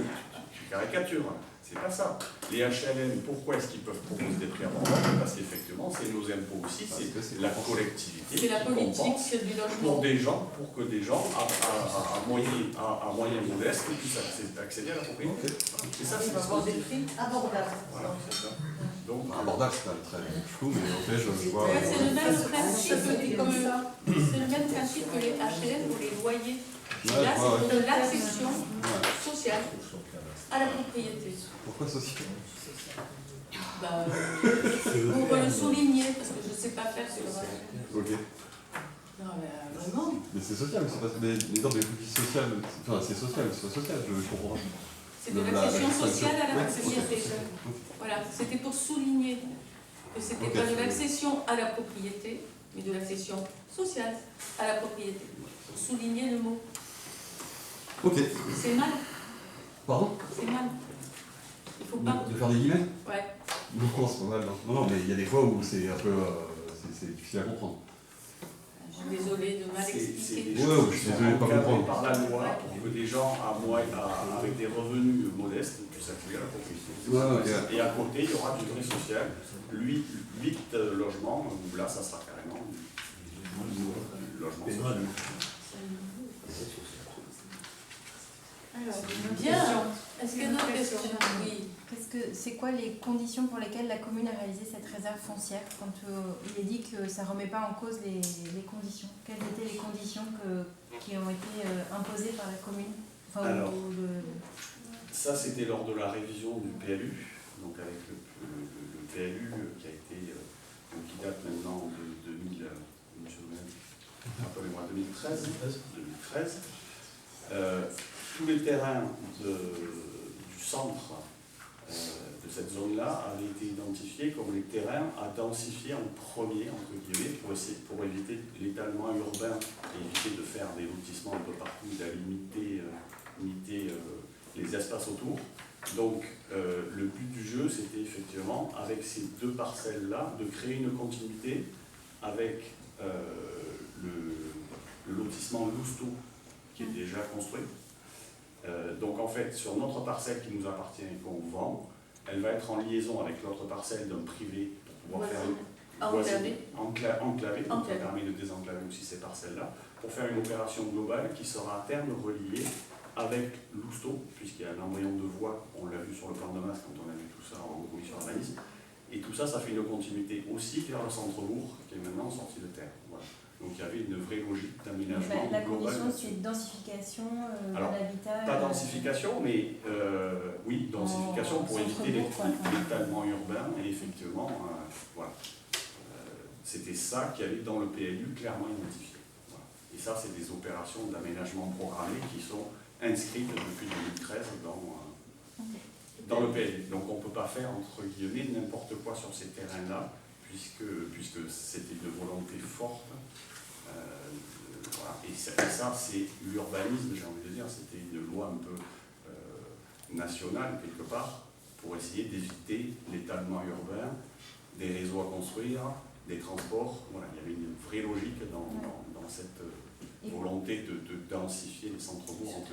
je caricature, hein. C'est pas ça. Les HLM, pourquoi est-ce qu'ils peuvent proposer des prix abordables? Parce qu'effectivement, c'est nos impôts aussi, c'est la collectivité. C'est la qui politique compense du logement. pour que des gens à moyen modeste puissent accéder à la propriété. Et ça, c'est avoir des prix abordables. Voilà, c'est ça. Donc, Abordable, c'est quand même très flou, mais en fait, je vois. Ouais, c'est le même principe c'est le même principe que les HLM ou les loyers. Ouais, Là, je vois, c'est de l'accession sociale à la propriété. Pourquoi social? Bah, pour le souligner, parce que je ne sais pas faire sur le reste. Ok. Non, mais vraiment. Mais c'est social, c'est pas. Mais non, mais vous dites social, enfin, c'est social, c'est pas social, je comprends pas. C'est de l'accession sociale à la propriété. Voilà, c'était pour souligner que c'était pas de l'accession à la propriété, mais de l'accession sociale à la propriété. Pour souligner le mot. Ok. C'est mal. Pardon? C'est mal. Il faut pas. De faire des guillemets? Ouais. Non, c'est pas mal. Non, mais il y a des fois où c'est un peu. C'est difficile à comprendre. Je suis désolée de mal expliquer. Ouais, je suis désolé de pas comprendre. par la loi pour que des gens avec des revenus modestes puissent accéder à la propriété. Ouais. Et à côté, il y aura du vrai social. 8 logements, où là, ça sera carrément du logement social. Alors, Bien. Est-ce qu'il y a d'autres questions? Oui. C'est quoi les conditions pour lesquelles la commune a réalisé cette réserve foncière quand il est dit que ça ne remet pas en cause les conditions? Quelles étaient les conditions qui ont été imposées par la commune? Enfin, Alors, ça c'était lors de la révision du PLU, donc avec le PLU qui a été, qui date maintenant de 2013. Tous les terrains du centre de cette zone-là avaient été identifiés comme les terrains à densifier en premier, entre guillemets, pour éviter l'étalement urbain et éviter de faire des lotissements un peu partout, de limiter les espaces autour. Donc le but du jeu, c'était effectivement, avec ces 2 parcelles-là, de créer une continuité avec le lotissement Lousteau, qui est déjà construit. Donc en fait, sur notre parcelle qui nous appartient et qu'on vend, elle va être en liaison avec l'autre parcelle d'un privé pour pouvoir faire enclavé, donc ça permet de désenclaver aussi ces parcelles-là, pour faire une opération globale qui sera à terme reliée avec Lousteau, puisqu'il y a un embryon de voie, on l'a vu sur le plan de masse quand on a vu tout ça en commission d'urbanisme, et tout ça, ça fait une continuité aussi vers le centre-bourg, qui est maintenant sorti de terre. Voilà. Donc il y avait une vraie logique d'aménagement global. La condition, c'est densification de l'habitat. Pas densification, mais oui, densification pour éviter l'étalement urbain, et effectivement, voilà. C'était ça qu'il y avait dans le PLU clairement identifié. Voilà. Et ça, c'est des opérations d'aménagement programmé qui sont inscrites depuis 2013 dans le PLU. Donc on ne peut pas faire, entre guillemets, n'importe quoi sur ces terrains-là, puisque c'était de volonté forte. Voilà. Et ça, c'est l'urbanisme, j'ai envie de dire, c'était une loi un peu nationale, quelque part, pour essayer d'éviter l'étalement urbain, des réseaux à construire, des transports. Voilà, il y avait une vraie logique dans cette volonté de densifier les centres-bourgs.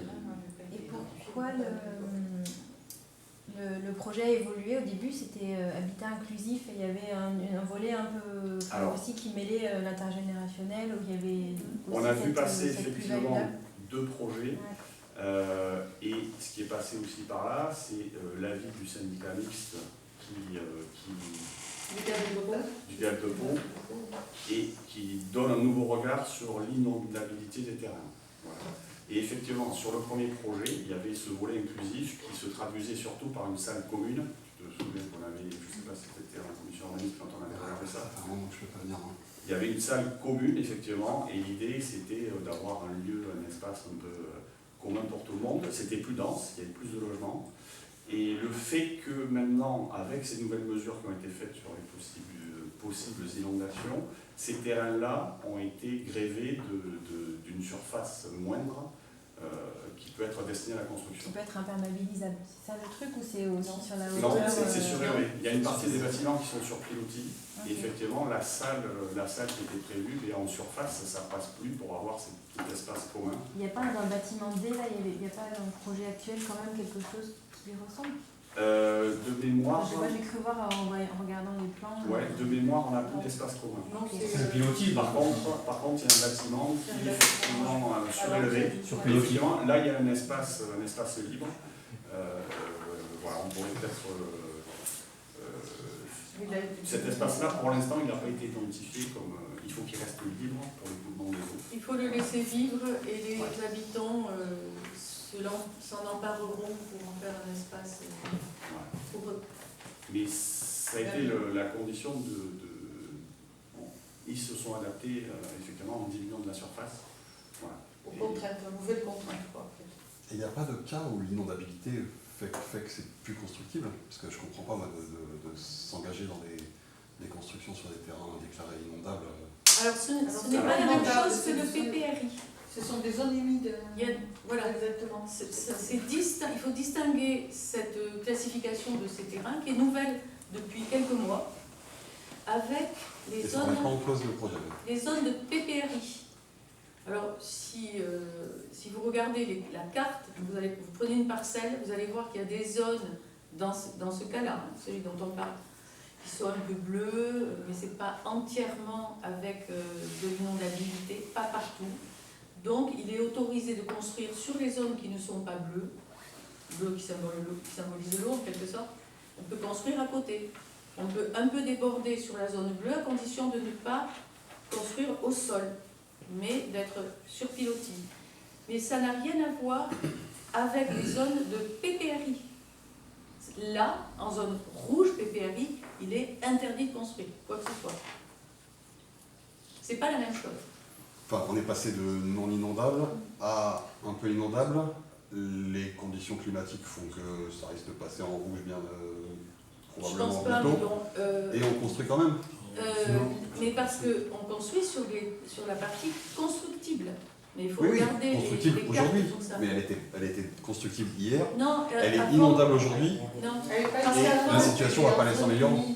Et pourquoi le projet a évolué? Au début, c'était habitat inclusif et il y avait un volet un peu aussi qui mêlait l'intergénérationnel, où il y avait aussi on a vu passer cette effectivement 2 projets. Et ce qui est passé aussi par là, c'est l'avis du syndicat mixte du DAB de Pau, et qui donne un nouveau regard sur l'inondabilité des terrains. Voilà. Et effectivement, sur le premier projet, il y avait ce volet inclusif qui se traduisait surtout par une salle commune. Je te souviens qu'on avait, je ne sais pas si c'était en commission organique quand on avait regardé ça. Il y avait une salle commune, effectivement, et l'idée c'était d'avoir un lieu, un espace un peu commun pour tout le monde. C'était plus dense, il y avait plus de logements. Et le fait que maintenant, avec ces nouvelles mesures qui ont été faites sur les possibles inondations, ces terrains-là ont été grévés d'une surface moindre, qui peut être destiné à la construction. Ça peut être imperméabilisable. C'est ça le truc ou c'est aussi sur la Non, hauteur c'est surélevé. Il y a une partie des bâtiments qui sont sur pilotis. Et effectivement, la salle qui était prévue est en surface, ça ne passe plus pour avoir cet espace commun. Il n'y a pas dans le bâtiment D, là, il n'y a pas dans le projet actuel quand même quelque chose qui lui ressemble? De mémoire. Moi j'ai cru voir en regardant les plans. Ouais, de mémoire, on n'a plus d'espace commun. C'est un pilotis. Par contre, il y a un bâtiment qui est effectivement surélevé. Effectivement, là, il y a un espace libre. Voilà, on pourrait peut-être. Cet espace-là, pour l'instant, il n'a pas été identifié comme. Il faut qu'il reste libre pour l'écoulement des eaux. Il faut le laisser vivre et les habitants s'en empareront pour en faire un espace pour eux. Mais ça a été la condition de bon, ils se sont adaptés effectivement en diminuant de la surface. Voilà. Aux contraintes, aux nouvelles contraintes. Et il n'y a pas de cas où l'inondabilité fait que c'est plus constructible? Parce que je ne comprends pas moi, de s'engager dans des constructions sur des terrains déclarés inondables. Alors ce n'est pas la même chose que le PPRI. Ce sont des zones humides. Voilà, exactement. Il faut distinguer cette classification de ces terrains, qui est nouvelle depuis quelques mois, avec les ça remet pas en zones, cause le projet. les zones de PPRI. Alors, si vous regardez la carte, vous prenez une parcelle, vous allez voir qu'il y a des zones dans ce cas-là, celui dont on parle, qui sont un peu bleues, mais ce n'est pas entièrement avec de l'inondabilité, pas partout. Donc, il est autorisé de construire sur les zones qui ne sont pas bleues, bleu qui symbolise l'eau en quelque sorte. On peut construire à côté. On peut un peu déborder sur la zone bleue à condition de ne pas construire au sol, mais d'être sur pilotis. Mais ça n'a rien à voir avec les zones de PPRI. Là, en zone rouge PPRI, il est interdit de construire, quoi que ce soit. C'est pas la même chose. Enfin, on est passé de non inondable à un peu inondable. Les conditions climatiques font que ça risque de passer en rouge bien Je pense probablement pas, mais bientôt. bon, Et on construit quand même. mais parce qu'on construit sur la partie constructible. Mais il faut Oui, regarder constructible les cartes aujourd'hui, et tout ça. mais elle était constructible hier. Non, Elle est avant- inondable aujourd'hui. Non, Elle est pas parce Et qu'avant, la situation va pas aller s'améliorer. non.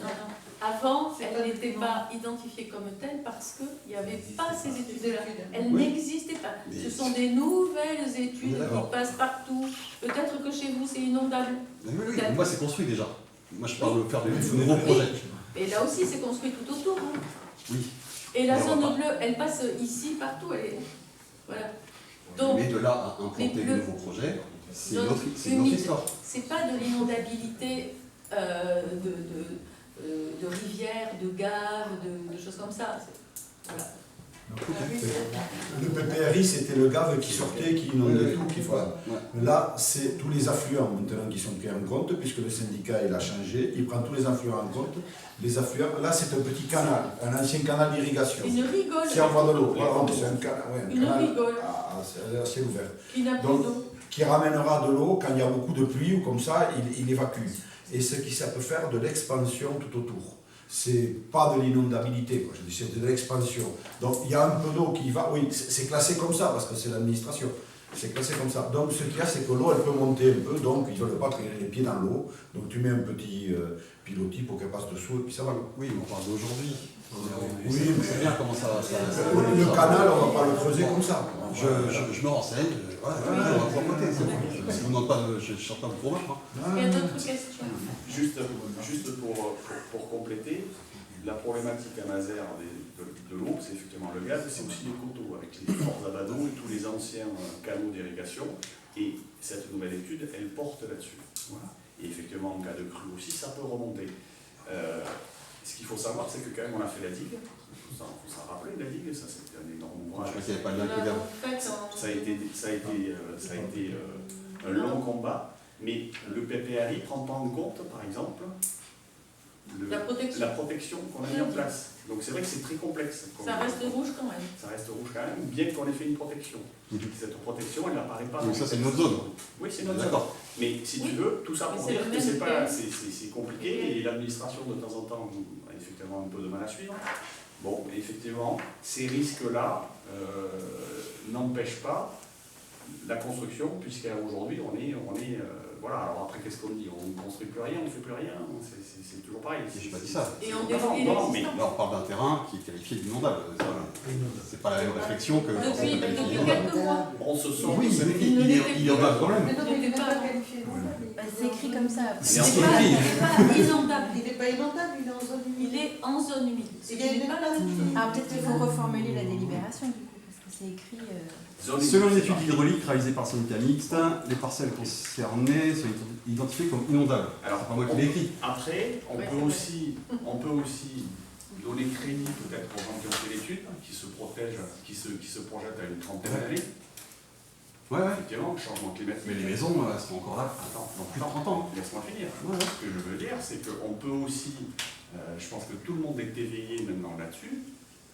Avant, C'est elle pas n'était du pas identifiée comme telle parce qu'il n'y avait pas ces études-là. Elle Oui. n'existait pas. Mais- Ce sont des nouvelles On études est d'accord. qui passent partout. Peut-être que chez vous, c'est inondable. Mais oui, Peut-être. moi c'est construit déjà. Moi je parle de faire des Oui. nouveaux projets. Et là aussi, c'est construit tout autour. Hein. Oui. Et la Mais on zone va pas- bleue, elle passe ici, partout. Voilà. Donc, Mais de là à implanter mais de le- nouveaux projets, c'est zone une autre humide. histoire. c'est pas de l'inondabilité de rivières, de gaves, de choses comme ça. Voilà. Le PPRI, c'était le gave qui sortait, qui inondait tout, qui voilà. Ouais. Là, c'est tous les affluents maintenant qui sont pris en compte, puisque le syndicat il a changé, il prend tous les affluents en compte. Les affluents, là c'est un petit canal, un ancien canal d'irrigation Une rigole. qui envoie de l'eau. Voilà, c'est un canal, ouais, un Une canal rigole à ciel ouvert, qui n'a plus Donc, d'eau. qui ramènera de l'eau quand il y a beaucoup de pluie ou comme ça, il évacue. Et ça peut faire de l'expansion tout autour. C'est pas de l'inondabilité, quoi. Je dis c'est de l'expansion. Donc il y a un peu d'eau qui va, oui, c'est classé comme ça parce que c'est l'administration. C'est classé comme ça. Donc ce qu'il y a, c'est que l'eau elle peut monter un peu, donc ils ne veulent pas tirer les pieds dans l'eau. Donc tu mets un petit pilotis pour qu'elle passe dessous et puis ça va. Oui, mais on parle d'aujourd'hui. Oui, c'est bien comment ça. Le canal, on ne va pas le creuser comme ça. Je me renseigne, voilà, on va proposer. Si vous demandez pas de. Je suis certain de vous convaincre. Il y a d'autres questions. Juste pour compléter, la problématique à Mazères de l'eau, c'est effectivement le gaz, c'est aussi les coteaux, avec les forts abados et tous les anciens canaux d'irrigation. Et cette nouvelle étude, elle porte là-dessus. Voilà. Et effectivement, en cas de crue aussi, ça peut remonter. Ce qu'il faut savoir, c'est que quand même on a fait la digue. Il faut s'en rappeler, la digue, ça c'était un énorme ouvrage. Je crois qu'il n'y avait pas de lien avec le gaz. En fait, Ça a été un long combat, mais le PPRI prend pas en compte, par exemple, la protection qu'on a mis en place. Donc c'est vrai que c'est très complexe. ça reste rouge quand même. Ça reste rouge quand même, bien qu'on ait fait une protection. Cette protection, elle n'apparaît pas. Donc ça c'est une autre zone. Oui, c'est une autre zone. D'accord. Mais si Oui. tu veux, tout ça Mais pour c'est dire le que même c'est compliqué et l'administration de temps en temps a effectivement un peu de mal à suivre. Bon, effectivement, ces risques-là n'empêchent pas la construction, puisqu'aujourd'hui, voilà, alors après, qu'est-ce qu'on dit? On ne construit plus rien, on ne fait plus rien, c'est toujours pareil. Je n'ai pas dit ça. Et on Non, détruit non, mais l'existant. Là, on parle d'un terrain qui est qualifié d'inondable. C'est pas la même réflexion que quand Depuis c'est qualifié quelques d'inondable. mois. on se sent... Oui, il n'y a pas de problème. Mais non, mais il n'est pas- pas qualifié inondable. Bah, c'est écrit comme ça. après. C'est C'est écrit. pas inondable. Il n'est pas inondable, il est en zone humide. Il est en zone humide. Ce Il qui est n'est pas la même chose. Alors peut-être qu'il faut reformuler la délibération du coup, parce que c'est écrit. Selon une étude hydraulique réalisée par Syndicat Mixte, les parcelles concernées sont identifiées comme inondables. Alors, C'est pas moi qui l'ai écrit. Après, on Ouais, peut c'est aussi donner crédit peut-être aux gens qui ont fait l'étude, qui se protègent, qui se projettent à une trentaine d'années. Ouais, ouais. Effectivement, le changement climatique. Mais les maisons, elles seront encore là dans plus de 30 ans. Laisse-moi finir. Ouais, ouais. Ce que je veux dire, c'est qu'on peut aussi, je pense que tout le monde est éveillé maintenant là-dessus,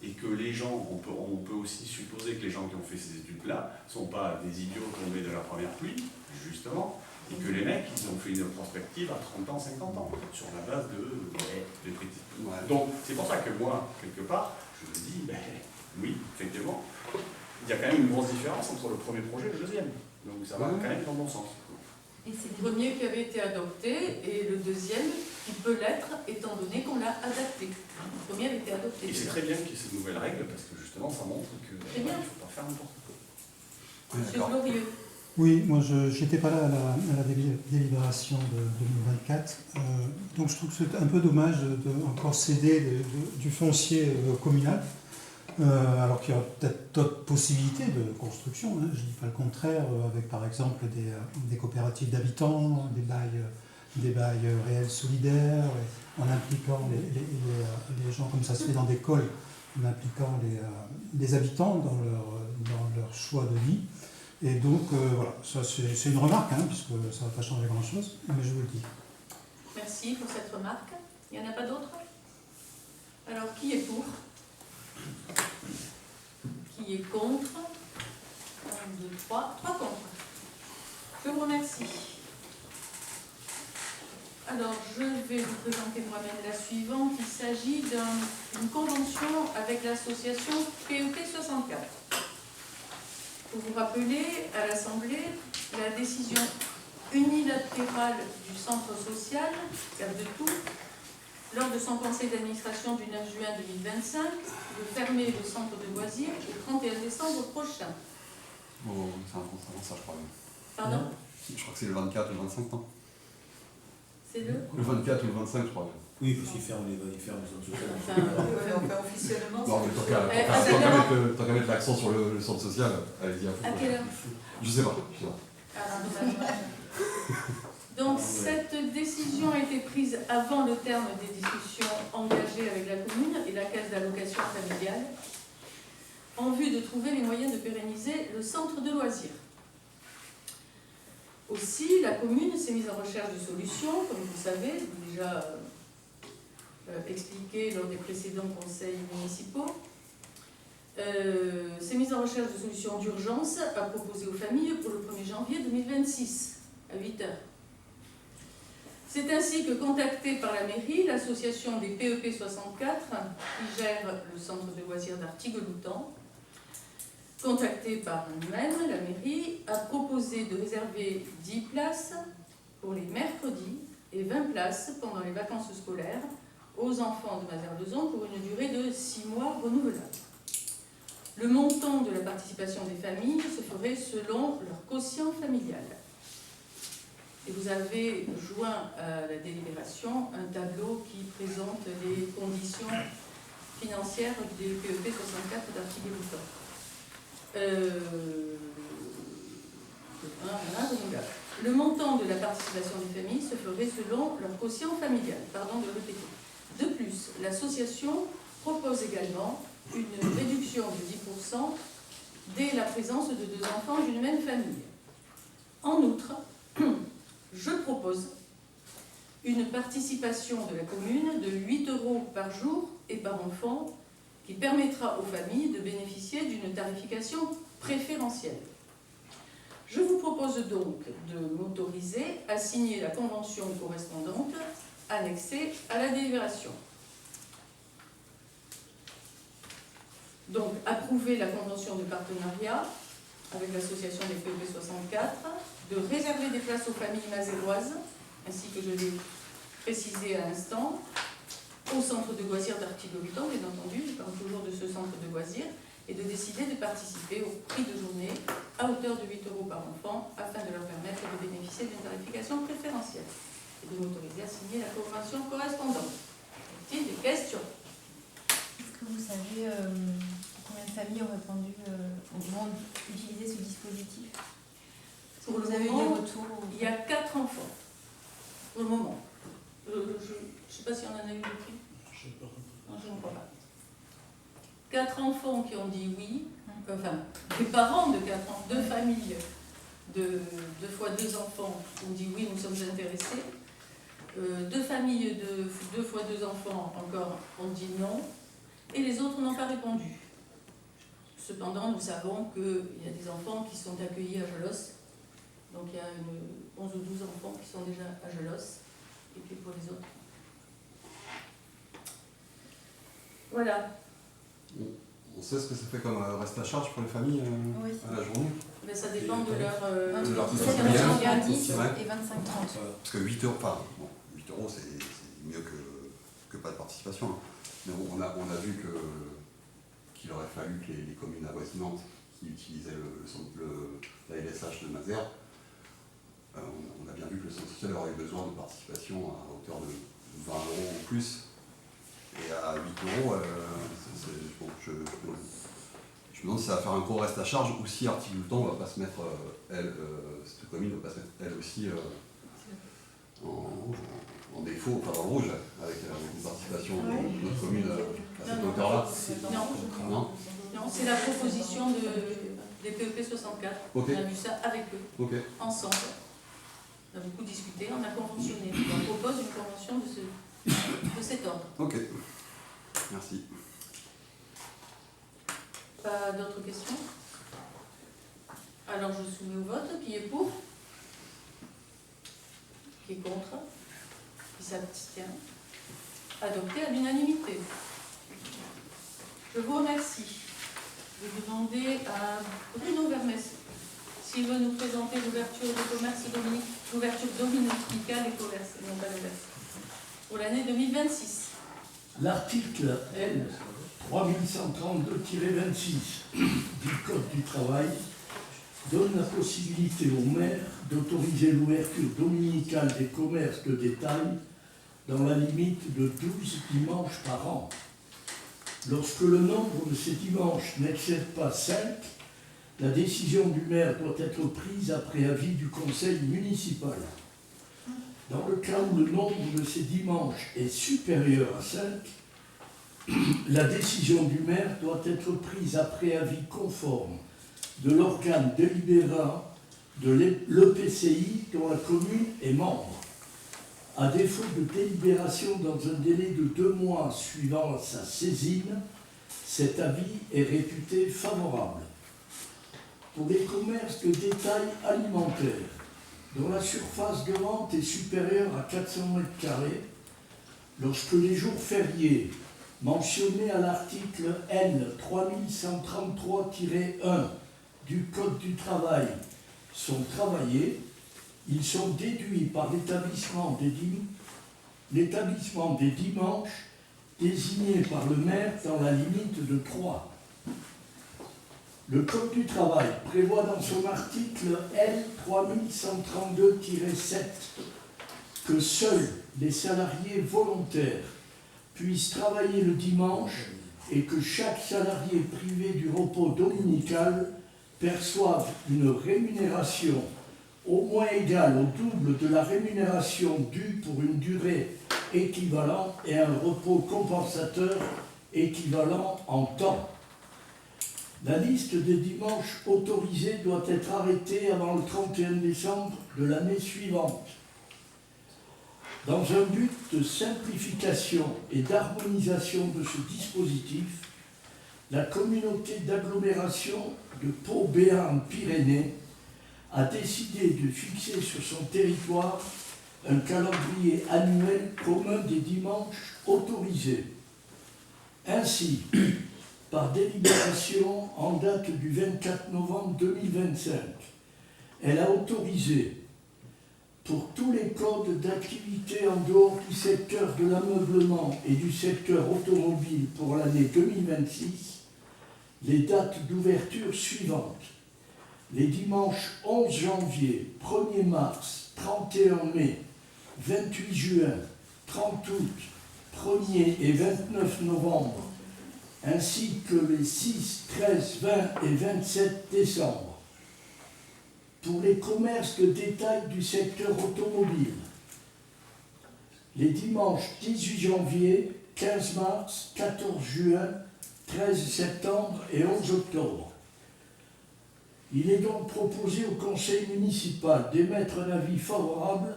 et que les gens, on peut aussi supposer que les gens qui ont fait ces études-là ne sont pas des idiots tombés de la première pluie, justement, et que les mecs, ils ont fait une prospective à 30 ans, 50 ans, sur la base des critiques. Ouais. Donc, c'est pour ça que moi, quelque part, je me dis, oui, effectivement, il y a quand même une grosse différence entre le premier projet et le deuxième. Donc, ça va quand même dans le bon sens. Et c'est Le premier qui avait été adopté et le deuxième qui peut l'être étant donné qu'on l'a adapté. Le premier avait été adopté. Et c'est très bien qu'il y ait ces nouvelles règles parce que justement ça montre qu'il Très bien. ne faut pas faire n'importe quoi. Ouais, Monsieur d'accord. Glorieux. Oui, moi je n'étais pas là à la délibération de 2024, donc je trouve que c'est un peu dommage de encore céder du foncier communal, alors qu'il y aura peut-être d'autres possibilités de construction, hein, je ne dis pas le contraire, avec par exemple des coopératives d'habitants, des bails réels solidaires, en impliquant les gens, comme ça se fait dans des cols, en impliquant les habitants dans leur choix de vie. Et donc, voilà, ça c'est une remarque, hein, puisque ça ne va pas changer grand-chose, mais je vous le dis. Merci pour cette remarque. Il n'y en a pas d'autres? Alors, qui est pour? Qui est contre? 1, 2, 3. 3 contre. Je vous remercie. Alors, je vais vous présenter moi-même la suivante. Il s'agit d'une convention avec l'association PEP 64. Pour vous rappeler, à l'Assemblée, la décision unilatérale du centre social, Cap de Tours, lors de son conseil d'administration du 9 juin 2025, de fermer le centre de loisirs au 31 décembre prochain. Oh, c'est un ça, je crois. Pardon? Je crois que c'est le 24 ou le 25, non? C'est le? Le 24 ou le 25, je crois. Oui, parce qu'ils ferment le centre social. Enfin, officiellement, Non, mais tant qu'à mettre l'accent sur le centre social, allez-y à fond. À quelle heure? Je sais pas. Donc cette décision a été prise avant le terme des discussions engagées avec la commune et la caisse d'allocation familiale en vue de trouver les moyens de pérenniser le centre de loisirs. Aussi, la commune s'est mise en recherche de solutions, comme vous le savez, déjà expliqué lors des précédents conseils municipaux. S'est mise en recherche de solutions d'urgence à proposer aux familles pour le 1er janvier 2026, à 8 heures. C'est ainsi que, contactée par la mairie, l'association des PEP 64, qui gère le centre de loisirs d'Artigues-Loutan, contactée par nous-mêmes, la mairie, a proposé de réserver 10 places pour les mercredis et 20 places pendant les vacances scolaires aux enfants de Mazères-Lezon pour une durée de 6 mois renouvelable. Le montant de la participation des familles se ferait selon leur quotient familial. Et vous avez joint à la délibération un tableau qui présente les conditions financières des PEP 64 d'Artigues-Loutan. Le montant de la participation des familles se ferait selon leur quotient familial. Pardon de le répéter. De plus, l'association propose également une réduction de 10% dès la présence de 2 enfants d'une même famille. En outre, je propose une participation de la commune de 8 € par jour et par enfant qui permettra aux familles de bénéficier d'une tarification préférentielle. Je vous propose donc de m'autoriser à signer la convention correspondante annexée à la délibération. Donc, approuver la convention de partenariat avec l'association des PEP 64, de réserver des places aux familles mazéroises, ainsi que je l'ai précisé à l'instant, au centre de loisirs d'Artigues-Hautan, bien entendu, je parle toujours de ce centre de loisirs, et de décider de participer au prix de journée à hauteur de 8 € par enfant, afin de leur permettre de bénéficier d'une tarification préférentielle, et de m'autoriser à signer la convention correspondante. Y a-t-il des questions? Est-ce que vous savez combien de familles ont répondu, vont utiliser ce dispositif? Pour le vous avez eu moment, des retours il y a 4 enfants. Pour le moment. Je ne sais pas si on en a eu depuis. Non, je ne crois pas. 4 enfants qui ont dit oui, enfin, des parents de 4 enfants, 2 familles de 2 fois 2 enfants ont dit oui, nous sommes intéressés. 2 familles de 2 fois 2 enfants encore ont dit non, et les autres n'ont pas répondu. Cependant, nous savons qu'il y a des enfants qui sont accueillis à Gelos, donc il y a 11 ou 12 enfants qui sont déjà à Gelos, et puis pour les autres. Voilà. On sait ce que ça fait comme reste à charge pour les familles Oui. à la journée? Mais ça dépend de leur... de leur 17 moyen. 10 Ouais. et 25-30. Parce que 8 euros, enfin, bon, 8 euros c'est mieux que pas de participation. Hein. Mais on a vu qu'il aurait fallu que les communes avoisinantes qui utilisaient la LSH de Mazères, on a bien vu que le centre social aurait eu besoin de participation à hauteur de 20 € ou plus. Et à 8 €, bon, je me demande si ça va faire un gros reste à charge ou si Artigues-Hautan va pas se mettre, cette commune va pas se mettre elle aussi en défaut, enfin dans le rouge, avec une participation de notre commune à cette hauteur-là. Non. Non, c'est la proposition des PEP 64. Okay. On a vu ça avec eux, ensemble. On a beaucoup discuté, on a conventionné. On propose une convention de cet ordre. Ok, merci. Pas d'autres questions? Alors je soumets au vote. Qui est pour? Qui est contre? Qui s'abstient? Adopté à l'unanimité. Je vous remercie. Je vais demander à Bruno Vermès s'il veut nous présenter l'ouverture de commerce l'ouverture dominicale et commerce, non pas l'inverse, pour l'année 2026. L'article L 3132-26 du Code du travail donne la possibilité aux maires d'autoriser l'ouverture dominicale des commerces de détail dans la limite de 12 dimanches par an. Lorsque le nombre de ces dimanches n'excède pas 5, la décision du maire doit être prise après avis du conseil municipal. Dans le cas où le nombre de ces dimanches est supérieur à 5, la décision du maire doit être prise après avis conforme de l'organe délibérant de l'EPCI dont la commune est membre. À défaut de délibération dans un délai de 2 mois suivant sa saisine, cet avis est réputé favorable. Pour les commerces de détail alimentaire, dont la surface de vente est supérieure à 400 m², lorsque les jours fériés mentionnés à l'article L 3133-1 du Code du travail sont travaillés, ils sont déduits par l'établissement des dimanches désignés par le maire dans la limite de 3. Le Code du travail prévoit dans son article L 3132-7 que seuls les salariés volontaires puissent travailler le dimanche et que chaque salarié privé du repos dominical perçoive une rémunération au moins égale au double de la rémunération due pour une durée équivalente et un repos compensateur équivalent en temps. La liste des dimanches autorisés doit être arrêtée avant le 31 décembre de l'année suivante. Dans un but de simplification et d'harmonisation de ce dispositif, la communauté d'agglomération de Pau-Béarn-Pyrénées a décidé de fixer sur son territoire un calendrier annuel commun des dimanches autorisés. Ainsi, par délibération en date du 24 novembre 2025. Elle a autorisé pour tous les codes d'activité en dehors du secteur de l'ameublement et du secteur automobile pour l'année 2026 les dates d'ouverture suivantes. Les dimanches 11 janvier, 1er mars, 31 mai, 28 juin, 30 août, 1er et 29 novembre, ainsi que les 6, 13, 20 et 27 décembre. Pour les commerces de détail du secteur automobile, les dimanches 18 janvier, 15 mars, 14 juin, 13 septembre et 11 octobre. Il est donc proposé au conseil municipal d'émettre un avis favorable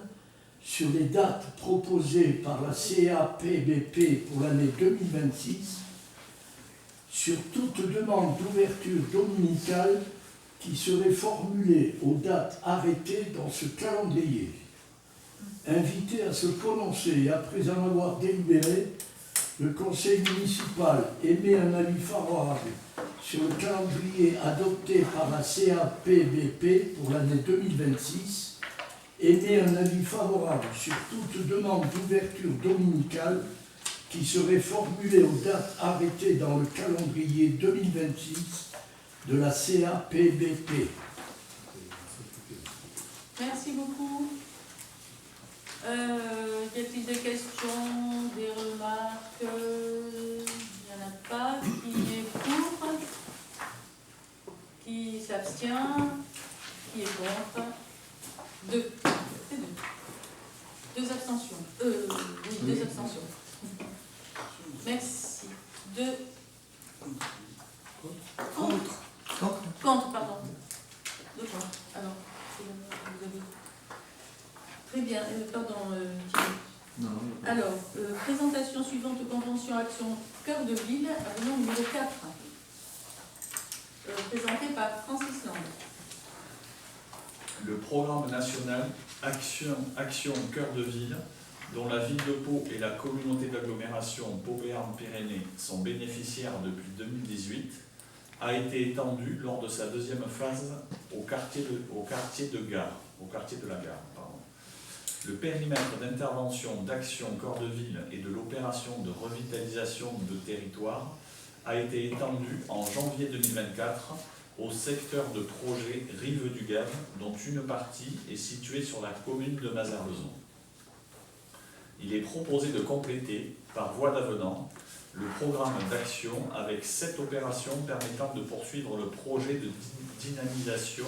sur les dates proposées par la CAPBP pour l'année 2026 sur toute demande d'ouverture dominicale qui serait formulée aux dates arrêtées dans ce calendrier. Invité à se prononcer après en avoir délibéré, le conseil municipal émet un avis favorable sur le calendrier adopté par la CAPBP pour l'année 2026, émet un avis favorable sur toute demande d'ouverture dominicale qui serait formulée aux dates arrêtées dans le calendrier 2026 de la CAPBP. Merci beaucoup. Y a-t-il des questions, des remarques? Il n'y en a pas. Qui est pour? Qui s'abstient? Qui est contre? Deux. C'est deux. Deux abstentions. Oui, deux abstentions. Merci. Deux. Contre, pardon. Deux contre. Alors, vous avez... Très bien, pardon, Thierry. Alors, présentation suivante, convention action Cœur de Ville, avenant numéro 4. Présenté par Francis Land. Le programme national Action Cœur de Ville, dont la ville de Pau et la communauté d'agglomération Pau-Béarn-Pyrénées sont bénéficiaires depuis 2018, a été étendu lors de sa deuxième phase au quartier de la Gare. Le périmètre d'intervention d'Action Cœur de Ville et de l'opération de revitalisation de territoire a été étendu en janvier 2024 au secteur de projet Rive du Gave, dont une partie est située sur la commune de Mazarlezon. Il est proposé de compléter, par voie d'avenant, le programme d'action avec 7 opérations permettant de poursuivre le projet de dynamisation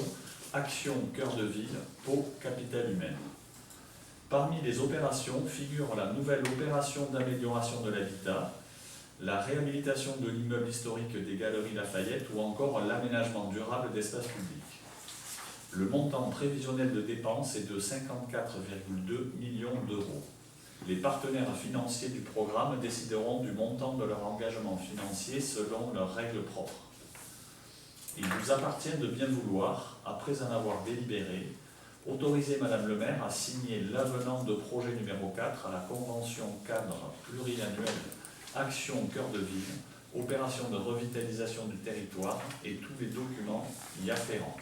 Action Cœur de Ville, Pau, capitale humaine. Parmi les opérations figure la nouvelle opération d'amélioration de l'habitat, la réhabilitation de l'immeuble historique des Galeries Lafayette ou encore l'aménagement durable d'espaces publics. Le montant prévisionnel de dépenses est de 54,2 millions d'euros. Les partenaires financiers du programme décideront du montant de leur engagement financier selon leurs règles propres. Il vous appartient de bien vouloir, après en avoir délibéré, autoriser Madame le maire à signer l'avenant de projet numéro 4 à la convention cadre pluriannuelle Action Cœur de Ville, opération de revitalisation du territoire et tous les documents y afférents.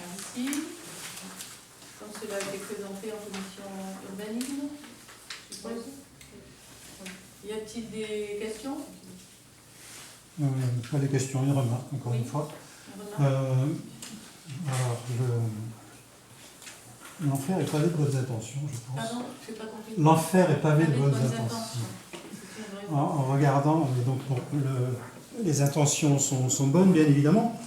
Merci. Comme cela a été présenté en commission urbanisme, je suppose. Y a-t-il des questions? Pas des questions, une remarque, encore une fois. Alors, l'enfer est pavé de bonnes intentions, je pense. Pardon, je n'ai pas compris. L'enfer est pavé de bonnes intentions. En regardant, donc, les intentions sont bonnes, bien évidemment,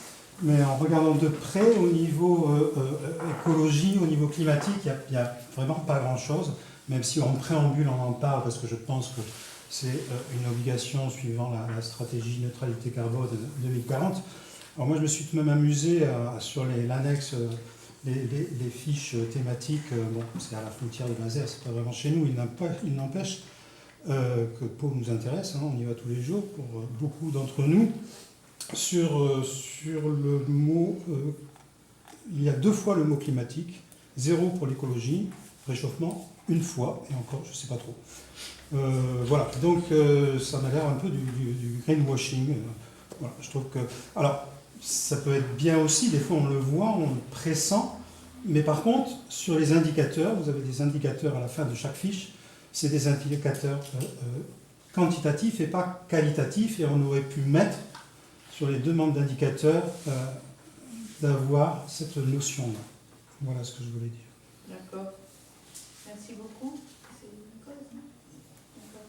mais en regardant de près, au niveau écologie, au niveau climatique, il n'y a vraiment pas grand-chose, même si en préambule on en parle, parce que je pense que c'est une obligation suivant la stratégie neutralité carbone 2040. Alors moi je me suis tout de même amusé sur l'annexe, les fiches thématiques, bon c'est à la frontière de Mazères, c'est pas vraiment chez nous, il n'empêche que Pau nous intéresse, hein, on y va tous les jours pour beaucoup d'entre nous. Sur le mot, il y a 2 fois le mot climatique, 0 pour l'écologie réchauffement une fois, et encore, je ne sais pas trop. Voilà, donc ça m'a l'air un peu du greenwashing. Voilà, je trouve que... Alors, ça peut être bien aussi, des fois on le voit, on le pressent, mais par contre, sur les indicateurs, vous avez des indicateurs à la fin de chaque fiche, c'est des indicateurs quantitatifs et pas qualitatifs, et on aurait pu mettre sur les demandes d'indicateurs d'avoir cette notion-là. Voilà ce que je voulais dire. D'accord. Merci beaucoup. C'est Nicole, non? D'accord.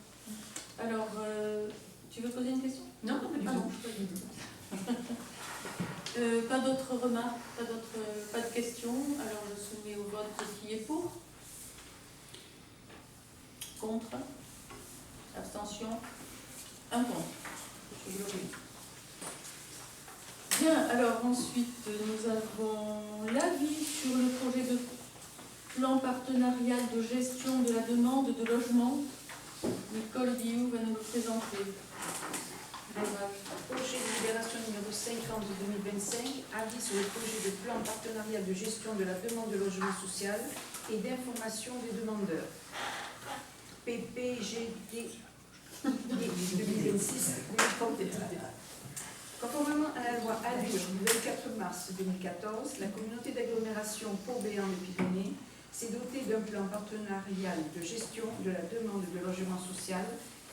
Alors, tu veux poser une question? Non, pas du tout. Pas d'autres remarques, pas de questions. Alors je soumets au vote qui est pour. Contre. Abstention. Un contre. Monsieur Glory. Bien, alors ensuite nous avons l'avis sur le projet de plan partenarial de gestion de la demande de logement. Nicole Guillou va nous le présenter. Projet de libération numéro 50 de 2025, avis sur le projet de plan partenarial de gestion de la demande de logement social et d'information des demandeurs. PPGD 2026-2031. Conformément à la loi ALUR du 24 mars 2014, la communauté d'agglomération Pau-Béarn des Pyrénées s'est dotée d'un plan partenarial de gestion de la demande de logement social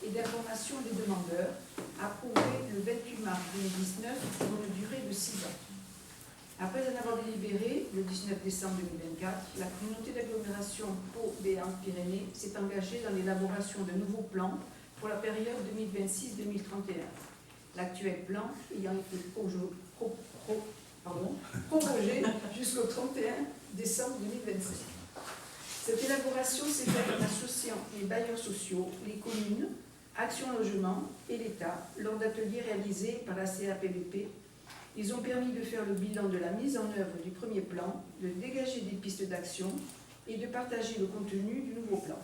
et d'information des demandeurs, approuvé le 28 mars 2019 pour une durée de 6 ans. Après en avoir délibéré le 19 décembre 2024, la communauté d'agglomération Pau-Béarn-Pyrénées s'est engagée dans l'élaboration de nouveaux plans pour la période 2026-2031. L'actuel plan ayant été prorogé jusqu'au 31 décembre 2025. Cette élaboration s'est faite en associant les bailleurs sociaux, les communes, Action Logement et l'État lors d'ateliers réalisés par la CAPVP. Ils ont permis de faire le bilan de la mise en œuvre du premier plan, de dégager des pistes d'action et de partager le contenu du nouveau plan.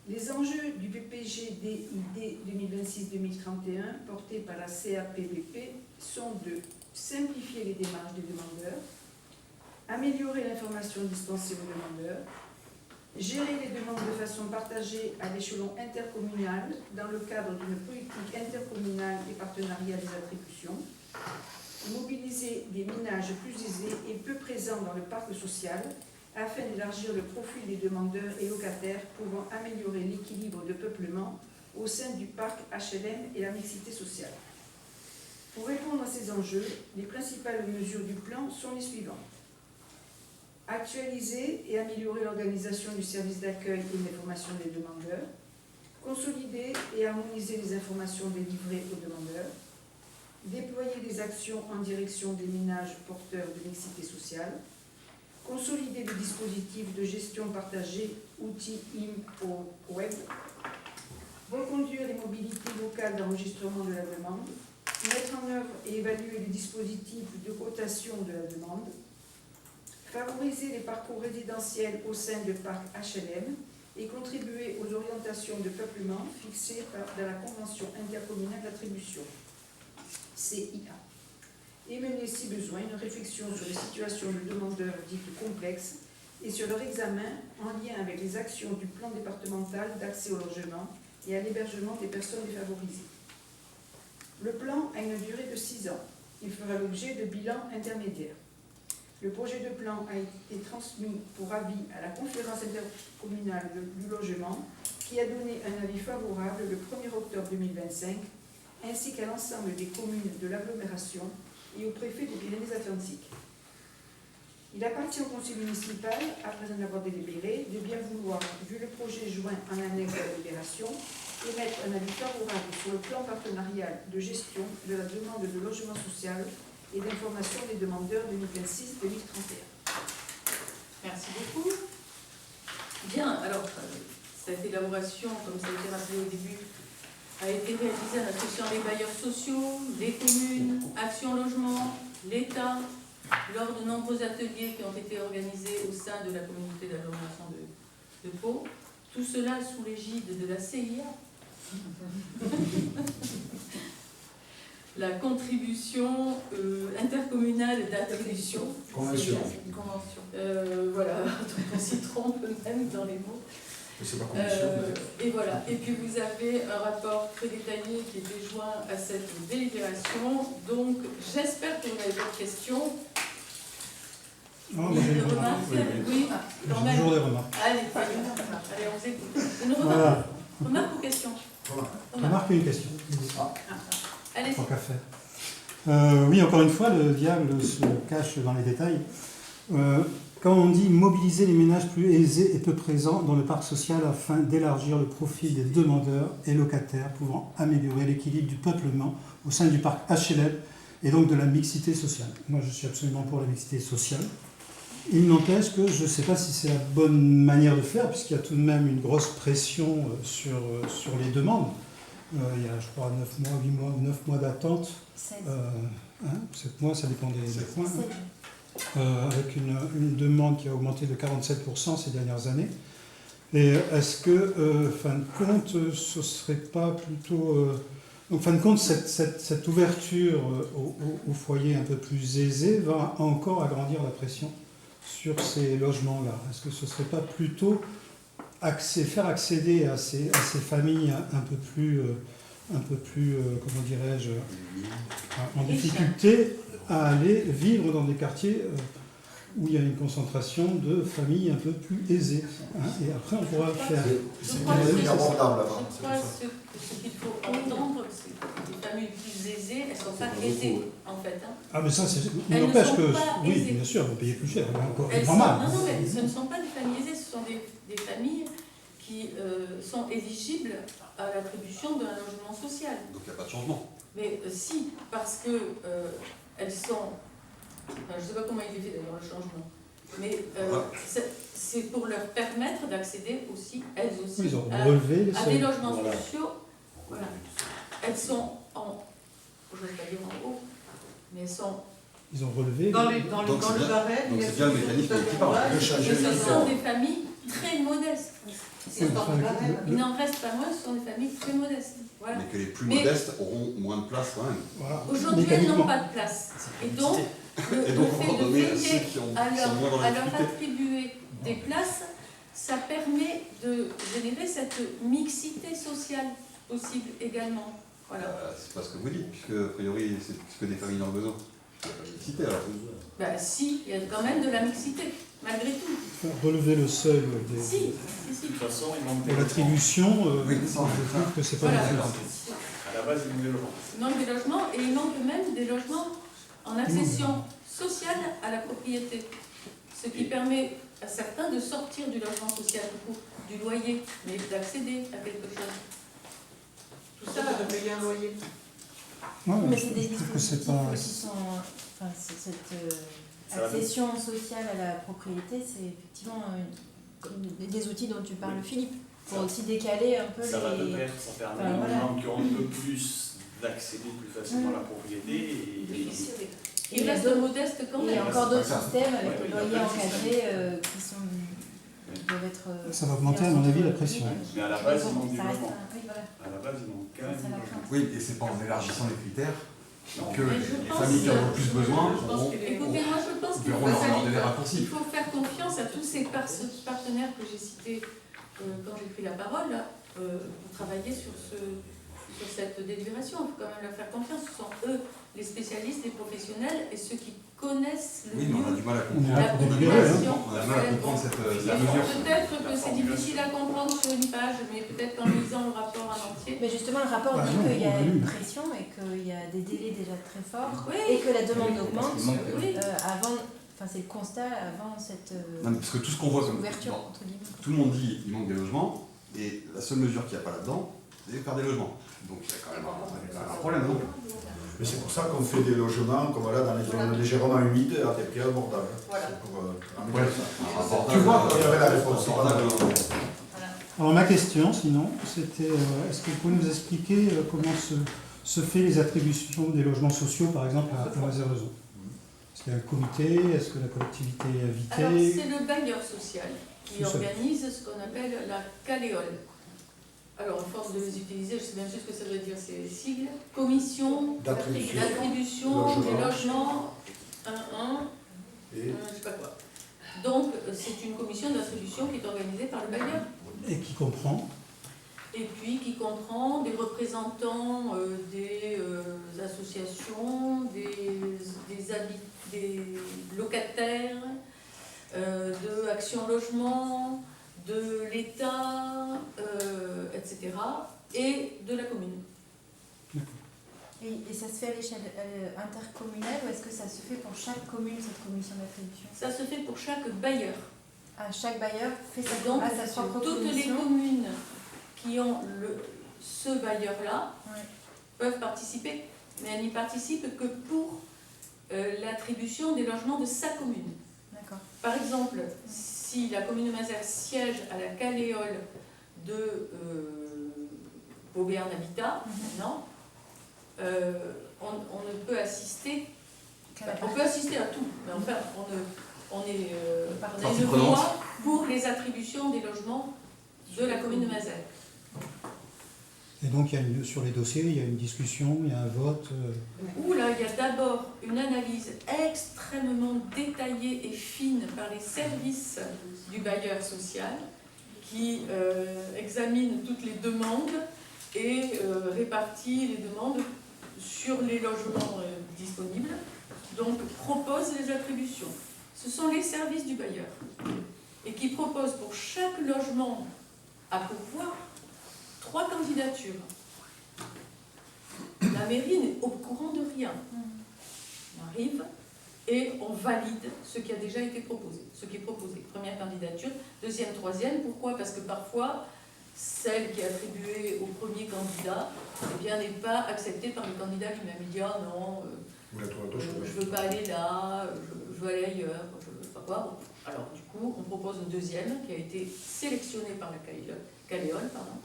Les enjeux du PPGDID 2026-2031 portés par la CAPVP sont de simplifier les démarches des demandeurs, améliorer l'information dispensée aux demandeurs, gérer les demandes de façon partagée à l'échelon intercommunal dans le cadre d'une politique intercommunale et partenariale des attributions, mobiliser des ménages plus aisés et peu présents dans le parc social afin d'élargir le profil des demandeurs et locataires pouvant améliorer l'équilibre de peuplement au sein du parc HLM et la mixité sociale. Pour répondre à ces enjeux, les principales mesures du plan sont les suivantes. Actualiser et améliorer l'organisation du service d'accueil et d'information des demandeurs, consolider et harmoniser les informations délivrées aux demandeurs, déployer des actions en direction des ménages porteurs de mixité sociale, consolider le dispositif de gestion partagée, outils IM au web, reconduire les mobilités locales d'enregistrement de la demande, mettre en œuvre et évaluer les dispositifs de cotation de la demande, favoriser les parcours résidentiels au sein de parcs HLM et contribuer aux orientations de peuplement fixées dans la Convention intercommunale d'attribution, CIA. Et mener, si besoin, une réflexion sur les situations de demandeurs dites complexes et sur leur examen en lien avec les actions du plan départemental d'accès au logement et à l'hébergement des personnes défavorisées. Le plan a une durée de 6 ans. Il fera l'objet de bilans intermédiaires. Le projet de plan a été transmis pour avis à la conférence intercommunale du logement qui a donné un avis favorable le 1er octobre 2025 ainsi qu'à l'ensemble des communes de l'agglomération et au préfet des Pyrénées-Atlantiques. Il appartient au conseil municipal, après en avoir délibéré, de bien vouloir, vu le projet joint en annexe à la délibération, émettre un avis favorable sur le plan partenarial de gestion de la demande de logement social et d'information des demandeurs 2026-2031. Merci beaucoup. Bien, alors, cette élaboration, comme ça a été rappelé au début, a été réalisée en associant les bailleurs sociaux, les communes, Action Logement, l'État, lors de nombreux ateliers qui ont été organisés au sein de la communauté d'agglomération de Pau. Tout cela sous l'égide de la CIA. la contribution intercommunale d'attribution. Convention. C'est une convention. Voilà, donc on s'y trompe même dans les mots. Mais c'est pas convention. Et voilà. Et puis vous avez un rapport très détaillé qui était joint à cette délibération. Donc j'espère que vous n'avez pas de questions. Non, Ni mais j'ai de une remarque. remarques. Oui, quand J'ai même. toujours des remarques. Allez, allez, on vous écoute. Une remarque, Voilà. remarque ou question? Remarque et une question. Allez-y. Tant qu'à faire. Oui, encore une fois, le diable se cache dans les détails. Quand on dit mobiliser les ménages plus aisés et peu présents dans le parc social afin d'élargir le profil des demandeurs et locataires pouvant améliorer l'équilibre du peuplement au sein du parc HLM et donc de la mixité sociale. Moi, je suis absolument pour la mixité sociale. Il n'empêche que je ne sais pas si c'est la bonne manière de faire, puisqu'il y a tout de même une grosse pression sur les demandes. Il y a, je crois, 9 mois, 8 mois, 9 mois d'attente. 16. 7 mois, ça dépend des points. 16. Avec une demande qui a augmenté de 47% ces dernières années. Et est-ce que, fin de compte, ce serait pas plutôt... en fin de compte, cette ouverture aux foyers un peu plus aisés va encore agrandir la pression sur ces logements-là. Est-ce que ce serait pas plutôt faire accéder à ces familles un peu plus comment dirais-je, en difficulté à aller vivre dans des quartiers où il y a une concentration de familles un peu plus aisées. Et après, on pourra faire... C'est pas abordable là-bas. Je crois que ce qu'il faut entendre, c'est que les familles plus aisées, elles ne sont pas aisées, en fait. Ah, mais ça, c'est... Elles n'empêche ne que... sont pas Oui, aisées. bien sûr, vous payez plus cher, encore Elles sont, normal. non, mais ce ne sont pas des familles aisées, ce sont des familles qui sont éligibles à l'attribution d'un logement social. Donc il n'y a pas de changement. Mais si, parce que elles sont... Enfin, je ne sais pas comment il est fait d'ailleurs le changement. Mais c'est pour leur permettre d'accéder aussi, elles aussi, Oui, ils ont relevé les à des seuils. logements Voilà. sociaux. Voilà. Elles sont en... Je ne vais pas dire en haut, mais elles sont... Ils ont relevé... Dans Donc, le c'est bien- barème, donc il y a c'est bien le mécanisme qui parle. Le Et changer ce de sont des familles très modestes. C'est dans le barème. Il n'en reste pas moins, ce sont des familles très modestes. Voilà. Mais que les plus Mais- modestes auront moins de place quand même. Voilà. Aujourd'hui, elles n'ont Mécaniquement. pas de place. Et donc, Et le donc on fait va de donner à veiller ceux qui ont à sont moins dans la leur difficulté. attribuer des places, ça permet de générer cette mixité sociale possible également. Voilà. C'est pas ce que vous dites, puisque a priori c'est plus que des familles dans le besoin. Il n'y a pas de mixité alors. Ben, si, il y a quand même de la mixité, malgré tout. Relever le seuil Si. De toute façon, il manque de des l'attribution, Oui, je trouve que c'est pas Voilà. du tout. logements. À la base, il manque des logements. Il manque des logements et il manque même des logements en accession sociale à la propriété. Ce qui permet à certains de sortir du logement social, du coup, du loyer, mais d'accéder à quelque chose. Tout ça, Ça de payer un loyer. Ouais, Mais je c'est des trouve que c'est dispositifs pas... qui sont. Enfin, cette Ça va accession sociale à la propriété, c'est effectivement des outils dont tu parles, Philippe, pour Ça- aussi décaler un peu Ça va de les. pair, ça permet Enfin, aux voilà. gens qui ont un peu plus d'accéder plus facilement à la propriété. Et il reste modeste quand Il y même. a encore d'autres ça. systèmes avec Ouais, les il y a loyers plein de encadrés qui doivent être. Ça va augmenter, à mon avis, la pression. Mais à la base, il manque du Ça reste logement. oui, voilà. À la base, il manque quand même Ça, du la logement. Oui, et c'est pas en élargissant les critères que Mais je les pense familles qui en ont que- le plus besoin auront Écoutez, moi je pense qu'il verront leur donner des il raccourcis. faut faire confiance à tous ces partenaires que j'ai cités quand j'ai pris la parole là, pour travailler sur cette délibération. Il faut quand même leur faire confiance. Ce sont eux les spécialistes, les professionnels et ceux qui connaissent le Oui, mais on a mieux du mal à On est comprendre. là pour délibérer, hein. population. On a du mal à comprendre cette mesure. Peut-être que c'est difficile à comprendre sur une page, mais peut-être qu'en lisant le rapport en entier. Mais justement, le rapport Ah dit non, qu'il y a on a lu. une pression et qu'il y a des délais déjà très forts Oui. et que la demande augmente Il manque- Oui. avant. Enfin, c'est le constat avant cette Non, mais parce que tout ce qu'on voit comme ouverture, bon, entre guillemets. tout le monde dit il manque des logements, et la seule mesure qu'il n'y a pas là-dedans, c'est faire des logements. Donc il y a quand même un problème, non? Mais c'est pour ça qu'on fait des logements comme là dans les zones légèrement humides à des prix abordables. Voilà. C'est pour Ouais. améliorer ça. Tu vois, il y avait la réponse. c'est pas mal. Alors ma question, sinon, c'était est-ce que vous pouvez nous expliquer comment se fait les attributions des logements sociaux, par exemple, à Mazerezon? Est-ce qu'il y a un comité? Est-ce que la collectivité est Alors, invitée? c'est le bailleur social qui Tout seul. organise ce qu'on appelle la caléole. alors à force de les utiliser, je sais même plus ce que ça veut dire ces sigles, commission d'attribution des logements 1-1, Et je sais pas quoi. Donc c'est une commission d'attribution qui est organisée par le bailleur. Et qui comprend Et puis qui comprend des représentants des associations, des locataires, de Action Logement, de l'État, etc. et de la commune. Et ça se fait à l'échelle intercommunale ou est-ce que ça se fait pour chaque commune, cette commission d'attribution? Ça se fait pour chaque bailleur. Chaque bailleur fait sa, Donc, sa propre toutes les commission. communes qui ont ce bailleur-là Ouais. peuvent participer, mais elles n'y participent que pour l'attribution des logements de sa commune. D'accord. Par exemple, si la commune de Mazères siège à la Caléole de Beaubéarn Habitat, maintenant, on ne peut assister, on peut assister à tout, mais enfin, on a une voix pour les attributions des logements de la commune de Mazères. Et donc, sur les dossiers, il y a une discussion, il y a un vote. Où là, il y a d'abord une analyse extrêmement détaillée et fine par les services du bailleur social qui examine toutes les demandes et répartit les demandes sur les logements disponibles, donc propose les attributions. Ce sont les services du bailleur et qui proposent pour chaque logement à pourvoir 3 candidatures. La mairie n'est au courant de rien. On arrive et on valide ce qui a déjà été proposé, ce qui est proposé. Première candidature, deuxième, troisième. Pourquoi? Parce que parfois, celle qui est attribuée au premier candidat eh bien, n'est pas acceptée par le candidat lui-même. Il dit « Ah non, je ne veux pas aller là, je veux aller ailleurs, je ne veux pas quoi. » Bon. Alors du coup, on propose une deuxième qui a été sélectionnée par la Caléole, pardon.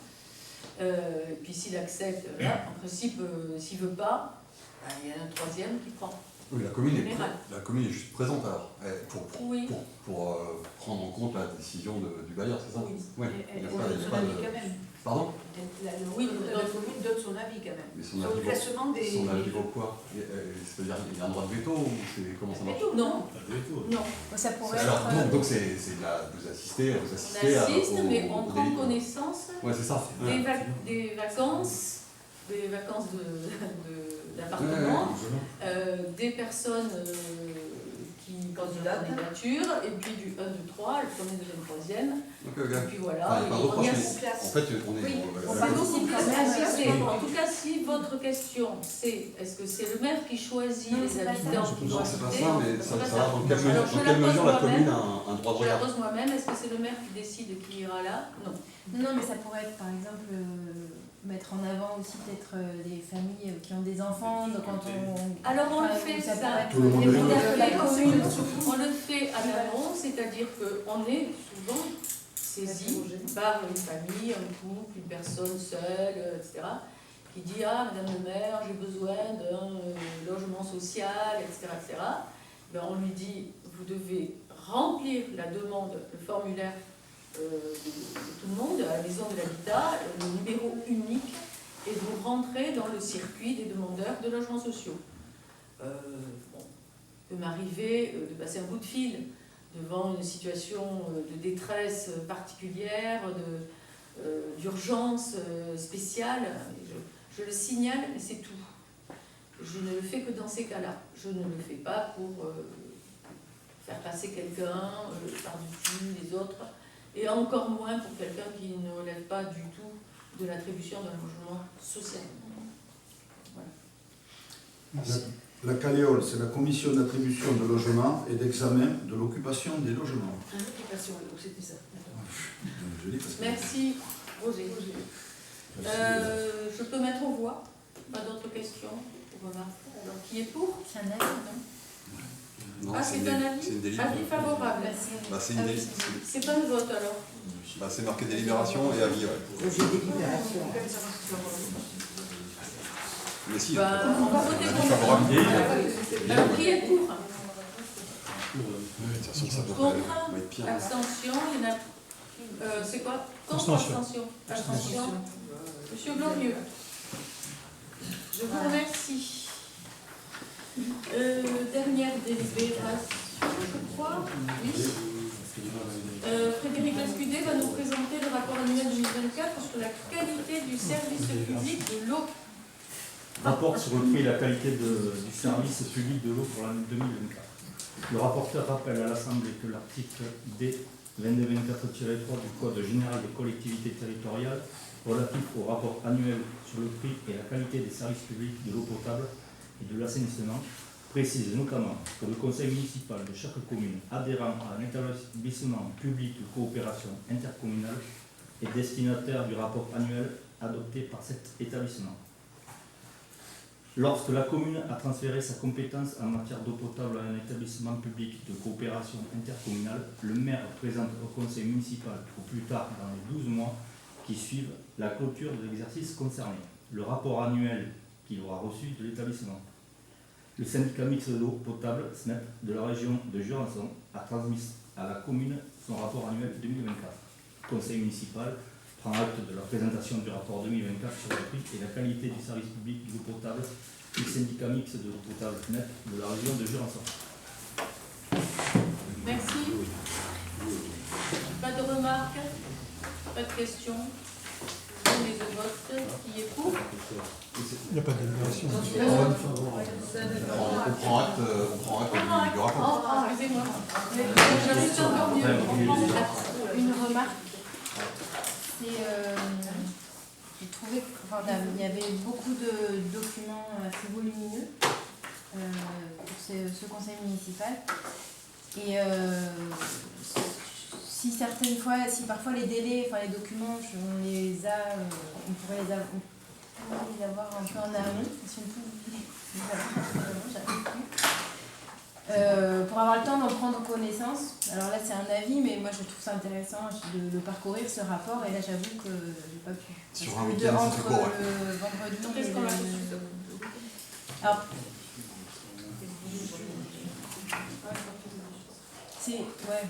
Et puis s'il accepte, là, en principe, s'il ne veut pas, ben, il y a un troisième qui prend. Oui, la commune est juste présente alors, pour prendre en compte la décision du bailleur, c'est ça? Oui. Ouais. Elle Il y a donne pas son avis quand même. Pardon? Oui, la commune donne son avis quand même. Mais son Sur le avis classement des... Son avis vaut quoi? C'est-à-dire qu'il y a un droit de veto ou comment ça marche? Non. Non. Ça pourrait Alors, être... donc c'est vous assistez On assiste, mais on prend connaissance ouais, c'est ça. des vacances d'appartements, des personnes qui posent une candidature, et puis du 1, 2, 3, le premier, deuxième, troisième. Et puis voilà. En fait, on est. Oui, on la- participe à ça. En tout cas, si votre question c'est est-ce que c'est le maire qui choisit Non, les c'est pas ça. habitants qui Non, doivent c'est pas voter? ça, mais C'est ça pas va ça. dans quelle Alors, mesure la commune a un droit de Je la regard? pose moi-même, est-ce que c'est le maire qui décide qui ira là? Non. Non, mais ça pourrait être par exemple mettre en avant aussi peut-être des familles qui ont des enfants. Donc quand on... Alors on le enfin, fait ça ça, pourrait être Tout le monde des est leaders de la commune. on le fait à l'amont, c'est-à-dire qu'on est souvent saisi par une famille, un couple, une personne seule, etc., qui dit « Ah, madame le maire, j'ai besoin d'un logement social, etc. etc. » Ben, on lui dit « Vous devez remplir la demande, le formulaire de tout le monde, à la maison de l'habitat, le numéro unique, et vous rentrez dans le circuit des demandeurs de logements sociaux. » Bon, il peut m'arriver de passer un bout de fil devant une situation de détresse particulière, d'urgence spéciale. Je le signale, mais c'est tout. Je ne le fais que dans ces cas-là. Je ne le fais pas pour faire passer quelqu'un par-dessus les autres, et encore moins pour quelqu'un qui ne relève pas du tout de l'attribution d'un logement social. Voilà. Merci. La Caléole, c'est la commission d'attribution de logement et d'examen de l'occupation des logements. Occupation, donc c'était ça. Je dis parce que- Merci, Roger. Je peux mettre aux voix. Pas d'autres questions ou remarques? Alors, qui est pour? C'est un avis, non? Non, Ah, c'est un avis? C'est une délibération. Avis favorable. Bah, c'est une Ah oui, délibération. c'est pas le vote alors. Bah, c'est marqué délibération et avis. Ouais. Mais si, Bah, on va voter avis contre. favorable. Alors, qui est pour? De toute façon, ça peut Contre, être pire. abstention, il y en a C'est quoi? Contre, Abstention. abstention. Abstention. Monsieur Glorieux. Je vous remercie. Dernière délibération, je crois. Oui. Frédéric Lescudet va nous présenter le rapport annuel 2024 sur la qualité du service public de l'eau. Rapport sur le prix et la qualité du service public de l'eau pour l'année 2024. Le rapporteur rappelle à l'Assemblée que l'article D 2224-3 du Code général des collectivités territoriales relatif au rapport annuel sur le prix et la qualité des services publics de l'eau potable et de l'assainissement précise notamment que le conseil municipal de chaque commune adhérent à un établissement public de coopération intercommunale est destinataire du rapport annuel adopté par cet établissement. Lorsque la commune a transféré sa compétence en matière d'eau potable à un établissement public de coopération intercommunale, le maire présente au conseil municipal, au plus tard dans les 12 mois qui suivent la clôture de l'exercice concerné, le rapport annuel qu'il aura reçu de l'établissement. Le syndicat mixte de l'eau potable, SNEP, de la région de Jurançon a transmis à la commune son rapport annuel 2024. Le conseil municipal prend acte de la présentation du rapport 2024 sur le prix et la qualité du service public de l'eau potable du syndicat mixte de l'eau potable SNEP de la région de Jurançon. Merci. Pas de remarques? Pas de questions? Les votes, qui est pour? Il n'y a pas de délibération. On prend acte du rapport. Oh, excusez-moi. J'arrive sur le mieux. Une remarque, c'est j'ai trouvé qu'il y avait beaucoup de documents assez volumineux pour ce conseil municipal. Et si parfois les délais, les documents, on pourrait les avoir un peu en amont. Pour avoir le temps d'en prendre connaissance. Alors là c'est un avis, mais moi je trouve ça intéressant de parcourir ce rapport, et là j'avoue que j'ai pas pu. Sur un week-end, c'était court. Le vendredi. Qu'est-ce qu'on a reçu? Alors, ouais.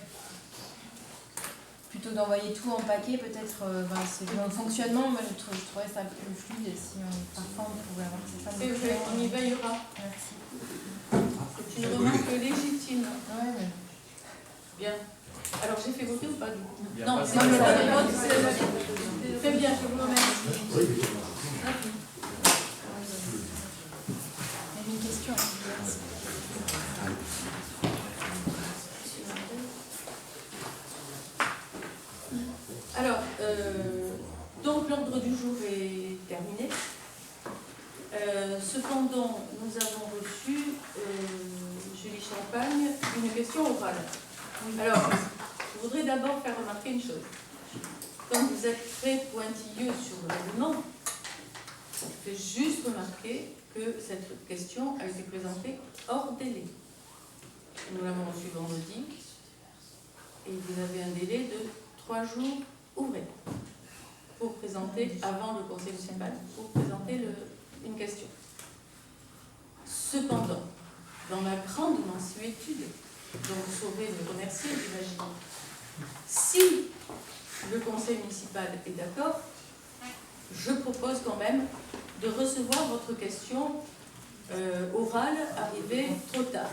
Plutôt d'envoyer tout en paquet, peut-être, c'est dans le fonctionnement, moi je trouvais ça plus fluide si parfois on pouvait avoir ça. C'est vrai, on y veillera. Merci. C'est une remarque légitime. Ouais, mais... Bien. Alors j'ai fait voter ou pas du coup? Il y a Non, pas c'est de le vote. vote. Très bien, je vous remercie. Oui. Il y avait une question. Merci. Alors, donc l'ordre du jour est terminé. Cependant, nous avons reçu, Julie Champagne, une question orale. Alors, je voudrais d'abord faire remarquer une chose. Comme vous êtes très pointilleux sur le règlement, je fais juste remarquer que cette question a été présentée hors délai. Nous l'avons reçue vendredi, et vous avez un délai de 3 jours ouvrés pour présenter, avant le conseil municipal, pour présenter une question. Cependant, dans ma grande mansuétude, dont vous saurez me remercier, j'imagine, si le conseil municipal est d'accord, je propose quand même de recevoir votre question orale arrivée trop tard.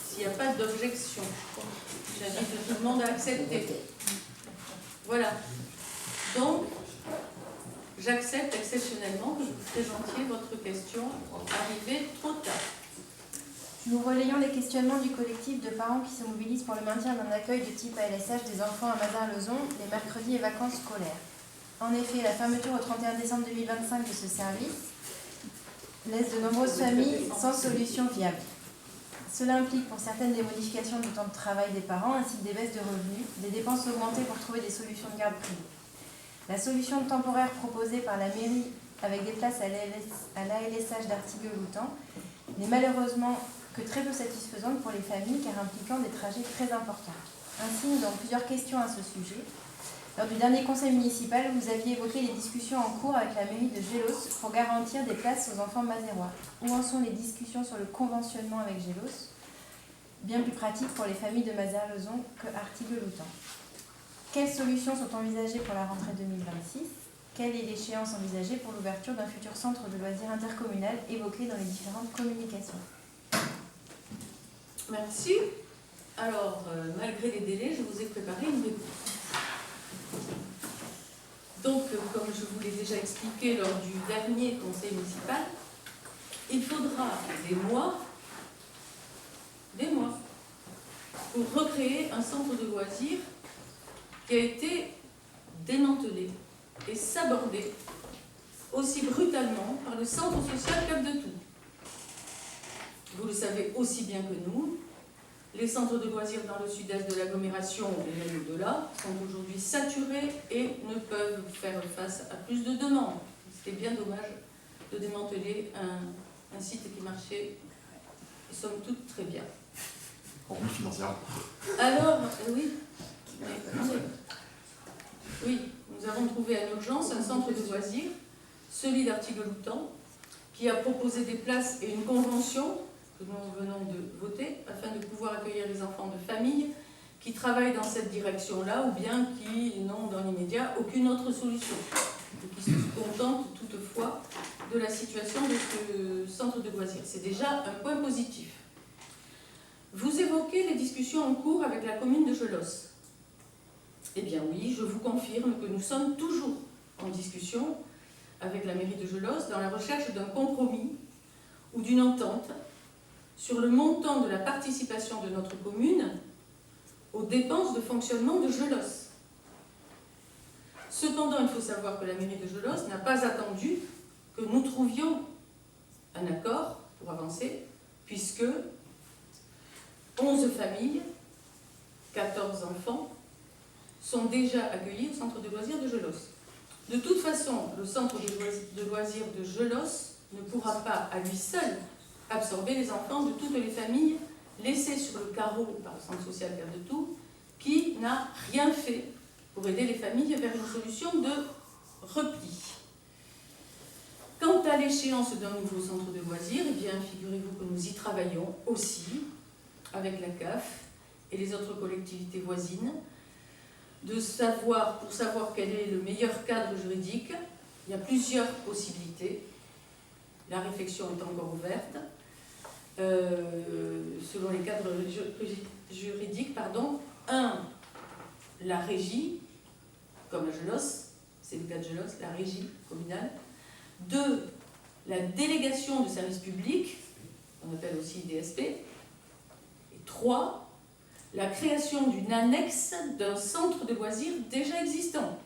S'il n'y a pas d'objection, j'invite tout le monde à accepter. Voilà. Donc, j'accepte exceptionnellement que vous présentiez votre question arrivée trop tard. Nous relayons les questionnements du collectif de parents qui se mobilisent pour le maintien d'un accueil de type ALSH des enfants à Mazars-Lezon les mercredis et vacances scolaires. En effet, la fermeture au 31 décembre 2025 de ce service laisse de nombreuses familles sans solution viable. Cela implique pour certaines des modifications du temps de travail des parents ainsi que des baisses de revenus, des dépenses augmentées pour trouver des solutions de garde privée. La solution temporaire proposée par la mairie avec des places à l'ALSH d'Artigues-Loutan n'est malheureusement que très peu satisfaisante pour les familles car impliquant des trajets très importants. Ainsi, nous avons plusieurs questions à ce sujet. Lors du dernier conseil municipal, vous aviez évoqué les discussions en cours avec la mairie de Gélos pour garantir des places aux enfants masérois. Où en sont les discussions sur le conventionnement avec Gélos, bien plus pratique pour les familles de Mazars-Lezon que Artigues-Loutan? Quelles solutions sont envisagées pour la rentrée 2026? Quelle est l'échéance envisagée pour l'ouverture d'un futur centre de loisirs intercommunal évoqué dans les différentes communications? Merci. Alors, malgré les délais, je vous ai préparé une réponse. Donc, comme je vous l'ai déjà expliqué lors du dernier conseil municipal, il faudra des mois, pour recréer un centre de loisirs qui a été démantelé et sabordé aussi brutalement par le centre social Cap de Tout. Vous le savez aussi bien que nous, les centres de loisirs dans le sud-est de l'agglomération et même au-delà sont aujourd'hui saturés et ne peuvent faire face à plus de demandes. C'était bien dommage de démanteler un site qui marchait, somme toute, très bien. Hormis financièrement. Alors, oui, nous avons trouvé en urgence un centre de loisirs, celui d'Artigues-Loutan, qui a proposé des places et une convention que nous venons de voter afin de pouvoir accueillir les enfants de famille qui travaillent dans cette direction-là ou bien qui n'ont dans l'immédiat aucune autre solution et qui se contentent toutefois de la situation de ce centre de loisirs. C'est déjà un point positif. Vous évoquez les discussions en cours avec la commune de Gelos. Eh bien oui, je vous confirme que nous sommes toujours en discussion avec la mairie de Gelos dans la recherche d'un compromis ou d'une entente sur le montant de la participation de notre commune aux dépenses de fonctionnement de Gelos. Cependant, il faut savoir que la mairie de Gelos n'a pas attendu que nous trouvions un accord pour avancer, puisque 11 familles, 14 enfants, sont déjà accueillis au centre de loisirs de Gelos. De toute façon, le centre de loisirs de Gelos ne pourra pas à lui seul absorber les enfants de toutes les familles laissées sur le carreau par le centre social Cap de Tout, qui n'a rien fait pour aider les familles vers une solution de repli. Quant à l'échéance d'un nouveau centre de loisirs, eh bien, figurez-vous que nous y travaillons aussi avec la CAF et les autres collectivités voisines, pour savoir quel est le meilleur cadre juridique. Il y a plusieurs possibilités. La réflexion est encore ouverte. Selon les cadres juridiques, la régie, comme à Gelos, c'est le cas de Gelos, la régie communale. 2, la délégation de services publics, qu'on appelle aussi DSP. Et 3, la création d'une annexe d'un centre de loisirs déjà existant.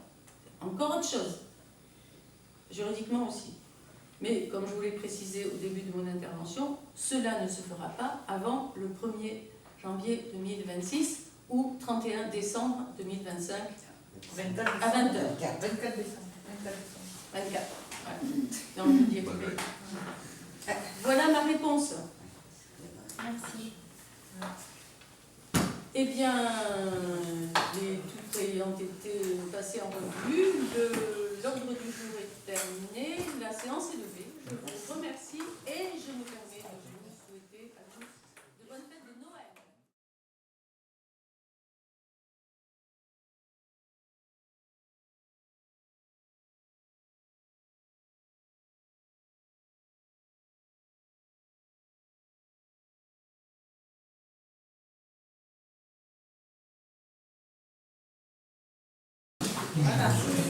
Encore autre chose, juridiquement aussi. Mais comme je vous l'ai précisé au début de mon intervention, cela ne se fera pas avant le 1er janvier 2026 ou 31 décembre 2025 à 20h. 24 décembre. 24. Dans le jeudi. Voilà ma réponse. Merci. Eh bien, tout ayant été passé en revue, l'ordre du jour est terminé, la séance est levée. Je vous remercie et je me permets de vous souhaiter à tous de bonnes fêtes de Noël. Voilà.